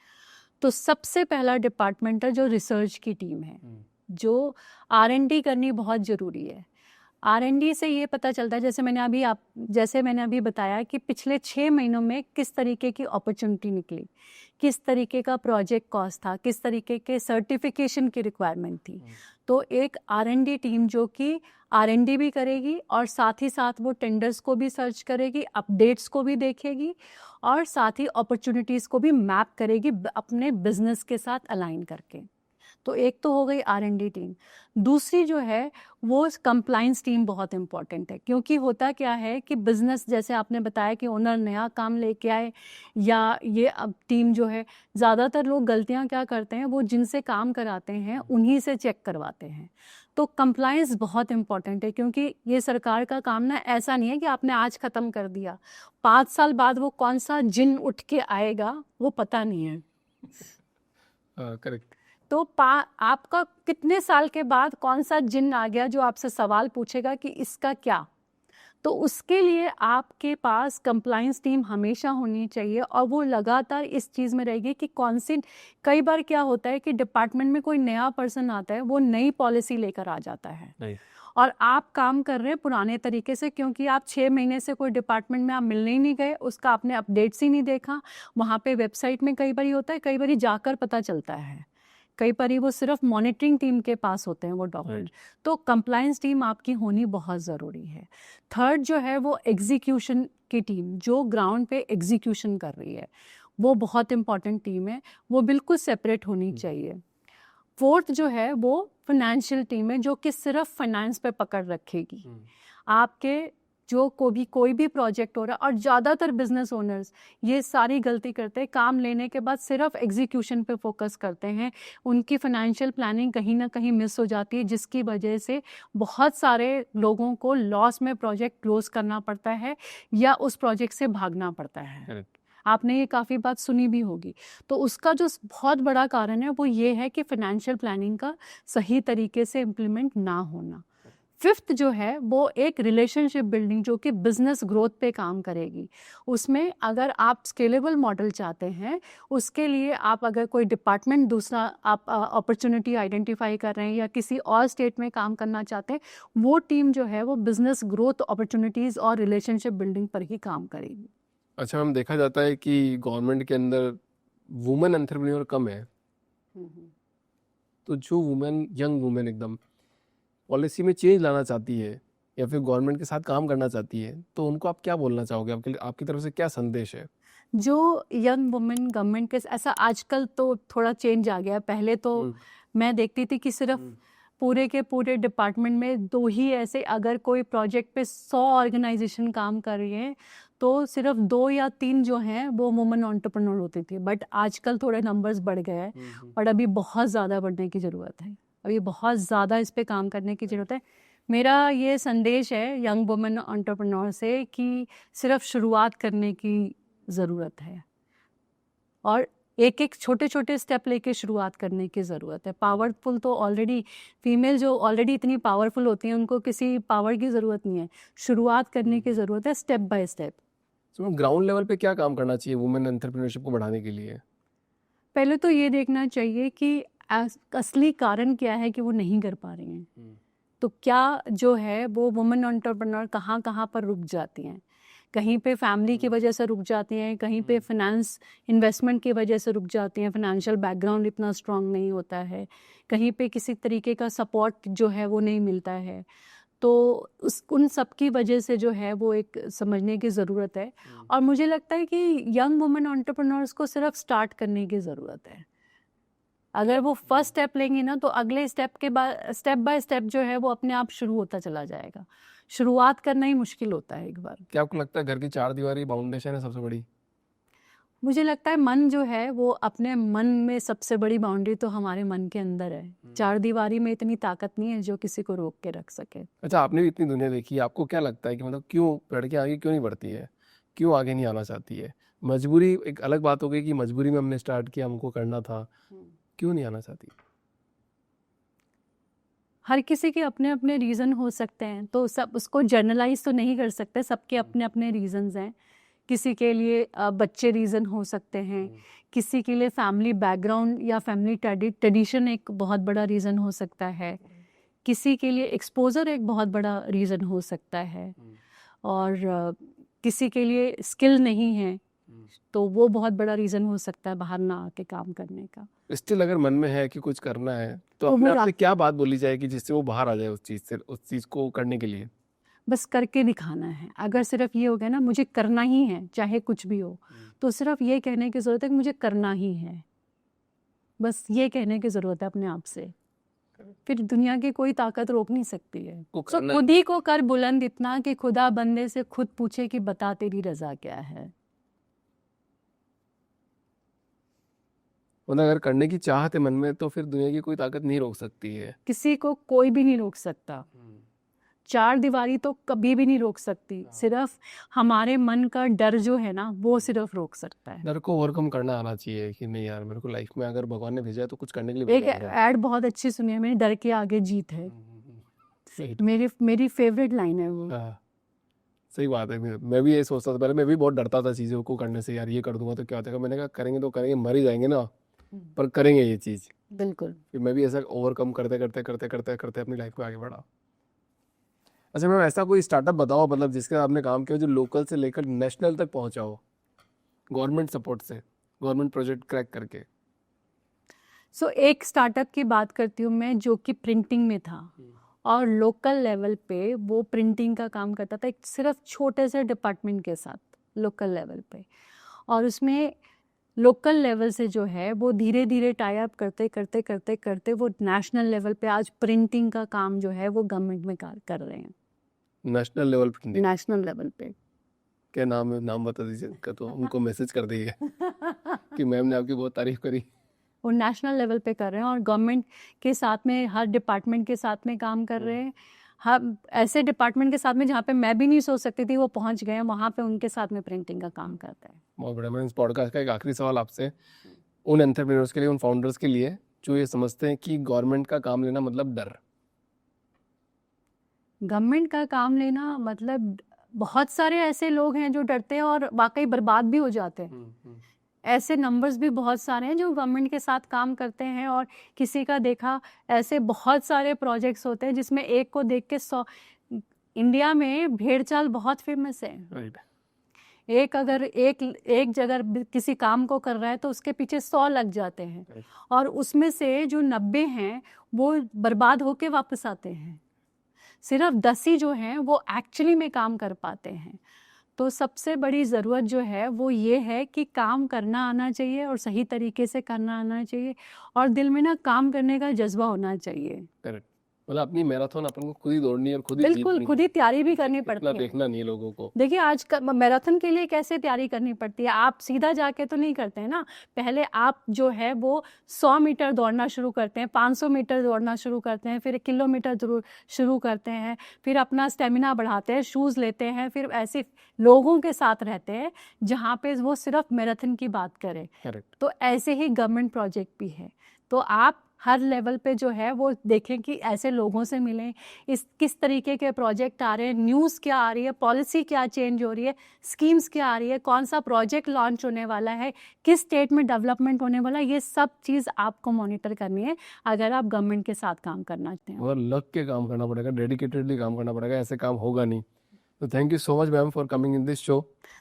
तो सबसे पहला डिपार्टमेंट है जो रिसर्च की टीम है, जो R&D करनी बहुत ज़रूरी है। R&D से ये पता चलता है, जैसे मैंने अभी बताया कि पिछले 6 महीनों में किस तरीके की अपॉर्चुनिटी निकली, किस तरीके का प्रोजेक्ट कॉस्ट था, किस तरीके के सर्टिफिकेशन की रिक्वायरमेंट थी। तो एक R&D टीम जो कि R&D भी करेगी और साथ ही साथ वो टेंडर्स को भी सर्च करेगी, अपडेट्स को भी देखेगी और साथ ही अपॉर्चुनिटीज़ को भी मैप करेगी अपने बिजनेस के साथ अलाइन करके। तो एक तो हो गई R&D टीम। दूसरी जो है वो कंप्लाइंस टीम बहुत इम्पॉर्टेंट है, क्योंकि होता क्या है कि बिज़नेस, जैसे आपने बताया कि ओनर नया काम लेके आए या ये अब टीम जो है, ज़्यादातर लोग गलतियां क्या करते हैं, वो जिनसे काम कराते हैं उन्हीं से चेक करवाते हैं। तो कंप्लाइंस बहुत इम्पॉर्टेंट है, क्योंकि ये सरकार का काम ना ऐसा नहीं है कि आपने आज ख़त्म कर दिया, 5 साल बाद वो कौन सा जिन उठ के आएगा वो पता नहीं है। करेक्ट। तो आपका कितने साल के बाद कौन सा जिन आ गया जो आपसे सवाल पूछेगा कि इसका क्या। तो उसके लिए आपके पास कंप्लाइंस टीम हमेशा होनी चाहिए और वो लगातार इस चीज़ में रहेगी कि कौन सी, कई बार क्या होता है कि डिपार्टमेंट में कोई नया पर्सन आता है, वो नई पॉलिसी लेकर आ जाता है और आप काम कर रहे हैं पुराने तरीके से, क्योंकि आप 6 महीने से कोई डिपार्टमेंट में आप मिलने ही नहीं गए, उसका आपने अपडेट्स ही नहीं देखा। वहाँ पे वेबसाइट में कई बार होता है, कई बार जाकर पता चलता है, कई बार वो सिर्फ मॉनिटरिंग टीम के पास होते हैं वो डॉक्यूमेंट। तो कंप्लायंस टीम आपकी होनी बहुत ज़रूरी है। थर्ड जो है वो एग्जीक्यूशन की टीम, जो ग्राउंड पे एग्जीक्यूशन कर रही है, वो बहुत इंपॉर्टेंट टीम है, वो बिल्कुल सेपरेट होनी चाहिए। फोर्थ जो है वो फाइनेंशियल टीम है, जो कि सिर्फ फाइनेंस पे पकड़ रखेगी। आपके जो कोई भी प्रोजेक्ट हो रहा है, और ज़्यादातर बिजनेस ओनर्स ये सारी गलती करते हैं, काम लेने के बाद सिर्फ एग्जीक्यूशन पे फोकस करते हैं, उनकी फाइनेंशियल प्लानिंग कहीं ना कहीं मिस हो जाती है, जिसकी वजह से बहुत सारे लोगों को लॉस में प्रोजेक्ट क्लोज करना पड़ता है या उस प्रोजेक्ट से भागना पड़ता है। आपने ये काफ़ी बात सुनी भी होगी। तो उसका जो बहुत बड़ा कारण है वो ये है कि फाइनेंशियल प्लानिंग का सही तरीके से इम्प्लीमेंट ना होना। फिफ्थ जो है वो एक रिलेशनशिप बिल्डिंग, जो कि बिजनेस ग्रोथ पे काम करेगी। उसमें अगर आप स्केलेबल मॉडल चाहते हैं, उसके लिए आप अगर कोई डिपार्टमेंट दूसरा आप अपॉर्चुनिटी आइडेंटिफाई कर रहे हैं या किसी और स्टेट में काम करना चाहते हैं, वो टीम जो है वो बिजनेस ग्रोथ, अपॉर्चुनिटीज़ और रिलेशनशिप बिल्डिंग पर ही काम करेगी। अच्छा मैम, देखा जाता है कि गवर्नमेंट के अंदर वुमेन एंटरप्रेन्योर कम है, तो जो वुमेन, यंग वुमेन एकदम पॉलिसी में चेंज लाना चाहती है या फिर गवर्नमेंट के साथ काम करना चाहती है, तो उनको आप क्या बोलना चाहोगे? आपकी तरफ से क्या संदेश है? जो यंग वुमेन गवर्नमेंट के, ऐसा आजकल तो थोड़ा चेंज आ गया। पहले तो मैं देखती थी कि सिर्फ पूरे के पूरे डिपार्टमेंट में 2 ही ऐसे, अगर कोई प्रोजेक्ट पे 100 ऑर्गेनाइजेशन काम कर रही है तो सिर्फ 2 या 3 जो हैं वो वुमेन एंटरप्रेन्योर होती थी। बट आजकल थोड़े नंबर्स बढ़ गए हैं और अभी बहुत ज़्यादा बढ़ने की ज़रूरत है, अभी बहुत ज़्यादा इस पे काम करने की ज़रूरत है। मेरा ये संदेश है यंग वुमेन एंटरप्रेन्योर से कि सिर्फ शुरुआत करने की ज़रूरत है और एक एक छोटे छोटे स्टेप लेके शुरुआत करने की ज़रूरत है। पावरफुल तो ऑलरेडी, फीमेल जो ऑलरेडी इतनी पावरफुल होती हैं, उनको किसी पावर की ज़रूरत नहीं है, शुरुआत करने की ज़रूरत है, स्टेप बाय स्टेप। तो ग्राउंड लेवल पे क्या काम करना चाहिए वुमेन एंटरप्रेन्योरशिप को बढ़ाने के लिए? पहले तो ये देखना चाहिए कि असली कारण क्या है कि वो नहीं कर पा रही हैं। तो क्या जो है वो वुमेन एंटरप्रेन्योर कहाँ कहाँ पर रुक जाती हैं। कहीं पे फैमिली की वजह से रुक जाती हैं, कहीं पे फाइनेंस इन्वेस्टमेंट की वजह से रुक जाती हैं, फाइनेंशियल बैकग्राउंड इतना स्ट्रांग नहीं होता है, कहीं पे किसी तरीके का सपोर्ट जो है वो नहीं मिलता है। तो उन सब की वजह से जो है वो एक समझने की ज़रूरत है। और मुझे लगता है कि यंग वुमेन एंटरप्रेन्योर्स को सिर्फ स्टार्ट करने की ज़रूरत है। अगर वो फर्स्ट स्टेप लेंगी ना, तो अगले स्टेप के बाद स्टेप बाय स्टेप जो है वो अपने आप शुरू होता चला जाएगा। शुरुआत करना ही मुश्किल होता है एक बार। क्या आपको लगता है घर की 4 दीवारी फाउंडेशन है सबसे बड़ी? मुझे लगता है मन जो है वो अपने मन में सबसे बड़ी बाउंड्री तो हमारे मन के अंदर है। चार दीवारी में इतनी ताकत नहीं है जो किसी को रोक के रख सके। अच्छा, आपने भी इतनी दुनिया देखी है, आपको क्या लगता है कि मतलब क्यों लड़कियां आगे क्यों नहीं बढ़ती है, क्यों आगे नहीं आना चाहती है? मजबूरी एक अलग बात हो गई कि मजबूरी में हमने स्टार्ट किया, हमको करना था, क्यों नहीं आना चाहती? हर किसी के अपने अपने रीज़न हो सकते हैं, तो सब उसको जर्नलाइज तो नहीं कर सकते, सबके अपने अपने रीजंस हैं। किसी के लिए बच्चे रीज़न हो सकते हैं, किसी के लिए फैमिली बैकग्राउंड या फैमिली ट्रेडिशन एक बहुत बड़ा रीज़न हो सकता है, किसी के लिए एक्सपोजर एक बहुत बड़ा रीज़न हो सकता है, और किसी के लिए स्किल नहीं है तो वो बहुत बड़ा रीज़न हो सकता है बाहर ना आके काम करने का। स्टिल अगर मन में है कि कुछ करना है तो वो अपने आप से क्या बात बोली जाए कि जिससे वो बाहर आ जाए उस चीज से, उस चीज को करने के लिए? बस करके दिखाना है। अगर सिर्फ ये हो गया ना मुझे करना ही है चाहे कुछ भी हो, तो सिर्फ ये कहने की ज़रूरत है कि मुझे करना ही है, बस ये कहने की ज़रूरत है अपने आप से। फिर दुनिया की कोई ताकत रोक नहीं सकती है। तो खुद ही को कर बुलंद इतना कि खुदा बंदे से खुद पूछे कि बता तेरी रजा क्या है। मतलब अगर करने की चाहत है मन में तो फिर दुनिया की कोई ताकत नहीं रोक सकती है। किसी को कोई भी नहीं रोक सकता, चार दीवारी तो कभी भी नहीं रोक सकती, सिर्फ हमारे मन का डर जो है ना वो सिर्फ रोक सकता है। डर को ओवरकम करना आना चाहिए कि नहीं यार मेरे को लाइफ में अगर भगवान ने भेजा है तो कुछ करने के लिए एक एड बहुत अच्छी सुनी है मैंने, डर के आगे जीत है। मेरी फेवरेट लाइन है वो। सही बात है। मैं भी ये सोचता था पहले, मैं भी बहुत डरता था चीज़ों को करने से, यार ये कर दूंगा तो क्या हो जाएगा। मैंने कहा करेंगे तो करेंगे, मर ही जाएंगे ना, पर करेंगे ये चीज़। बिल्कुल। फिर मैं भी ऐसा ओवरकम करते करते करते करते करते अपनी लाइफ में आगे बढ़ा। अच्छा मैम, ऐसा कोई स्टार्टअप बताओ मतलब जिसके आपने काम किया जो लोकल से लेकर नेशनल तक पहुंचा हो, गवर्नमेंट सपोर्ट से, गवर्नमेंट प्रोजेक्ट क्रैक करके। एक स्टार्टअप की बात करती हूँ मैं जो कि प्रिंटिंग में था और लोकल लेवल पे वो प्रिंटिंग का काम करता था, एक सिर्फ छोटे से डिपार्टमेंट के साथ लोकल लेवल पे, और उसमें लोकल लेवल से जो है वो धीरे धीरे टाई अप करते करते करते करते वो नेशनल लेवल पे आज प्रिंटिंग का काम जो है वो गवर्नमेंट में कर रहे हैं। National level printing? National level पे क्या नाम है, नाम बता दीजिए उनका, तो उनको मैसेज कर दीजिए कि मैम ने आपकी बहुत तारीफ करी। वो नेशनल लेवल पे कर रहे हैं और गवर्नमेंट के साथ में हर डिपार्टमेंट के साथ में काम कर रहे हैं। हम ऐसे डिपार्टमेंट के साथ में जहाँ पे मैं भी नहीं सोच सकती थी वो पहुँच गए हैं, वहाँ पे उनके साथ में प्रिंटिंग का काम करता है। बहुत बढ़िया। मैं इस पॉडकास्ट का एक आखिरी सवाल आपसे, उन एंटरप्रेन्योर्स के लिए, उन फाउंडर्स के लिए जो ये समझते हैं कि गवर्नमेंट का काम लेना मतलब डर। गवर्नमेंट का काम लेना मतलब, बहुत सारे ऐसे लोग हैं जो डरते हैं और वाकई बर्बाद भी हो जाते हैं। ऐसे नंबर्स भी बहुत सारे हैं जो गवर्नमेंट के साथ काम करते हैं, और किसी का देखा ऐसे बहुत सारे प्रोजेक्ट्स होते हैं जिसमें एक को देख के 100। इंडिया में भेड़ चाल बहुत फेमस है। एक अगर एक जगह किसी काम को कर रहा है तो उसके पीछे 100 लग जाते हैं, और उसमें से जो 90 हैं वो बर्बाद होके वापस आते हैं, सिर्फ 10 ही जो हैं वो एक्चुअली में काम कर पाते हैं। तो सबसे बड़ी ज़रूरत जो है वो ये है कि काम करना आना चाहिए और सही तरीके से करना आना चाहिए, और दिल में ना काम करने का जज्बा होना चाहिए। करेक्ट। मतलब अपनी मैराथन अपन को खुद ही दौड़नी है और खुद ही बिल्कुल, खुद ही तैयारी भी करनी पड़ती है। देखना नहीं लोगों को। देखिए आज का मैराथन के लिए कैसे तैयारी करनी पड़ती है, आप सीधा जाके तो नहीं करते हैं ना। पहले आप जो है वो 100 मीटर दौड़ना शुरू करते हैं, 500 मीटर दौड़ना शुरू करते हैं, फिर 1 किलोमीटर शुरू करते हैं, फिर अपना स्टेमिना बढ़ाते हैं, शूज़ लेते हैं, फिर ऐसे लोगों के साथ रहते हैं जहाँ पे वो सिर्फ मैराथन की बात करें। करेक्ट। तो ऐसे ही गवर्नमेंट प्रोजेक्ट भी है, तो आप हर लेवल पे जो है वो देखें कि ऐसे लोगों से मिलें, इस किस तरीके के प्रोजेक्ट आ रहे हैं, न्यूज़ क्या आ रही है, पॉलिसी क्या चेंज हो रही है, स्कीम्स क्या आ रही है, कौन सा प्रोजेक्ट लॉन्च होने वाला है, किस स्टेट में डेवलपमेंट होने वाला है, ये सब चीज़ आपको मॉनिटर करनी है अगर आप गवर्नमेंट के साथ काम करना चाहते हैं। और लग के काम करना पड़ेगा, डेडिकेटेडली काम करना पड़ेगा, ऐसे काम होगा नहीं। तो thank you so much ma'am for coming in this show.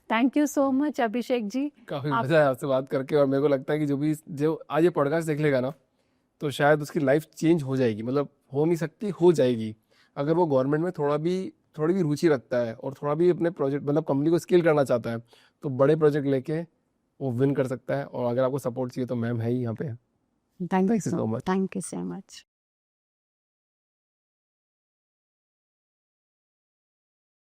Thank you so much Abhishek ji, काफ़ी मज़ा आया आपसे बात करके, और मेरे को लगता है कि जो आज ये पॉडकास्ट देख लेगा ना तो शायद उसकी लाइफ चेंज हो जाएगी। मतलब हो नहीं सकती, हो जाएगी, अगर वो गवर्नमेंट में थोड़ी भी रुचि रखता है और थोड़ा भी अपने प्रोजेक्ट मतलब कंपनी को स्केल करना चाहता है तो बड़े प्रोजेक्ट लेके वो विन कर सकता है। और अगर आपको सपोर्ट चाहिए तो मैम है ही यहाँ पे। Thank you so much. Thank you so much.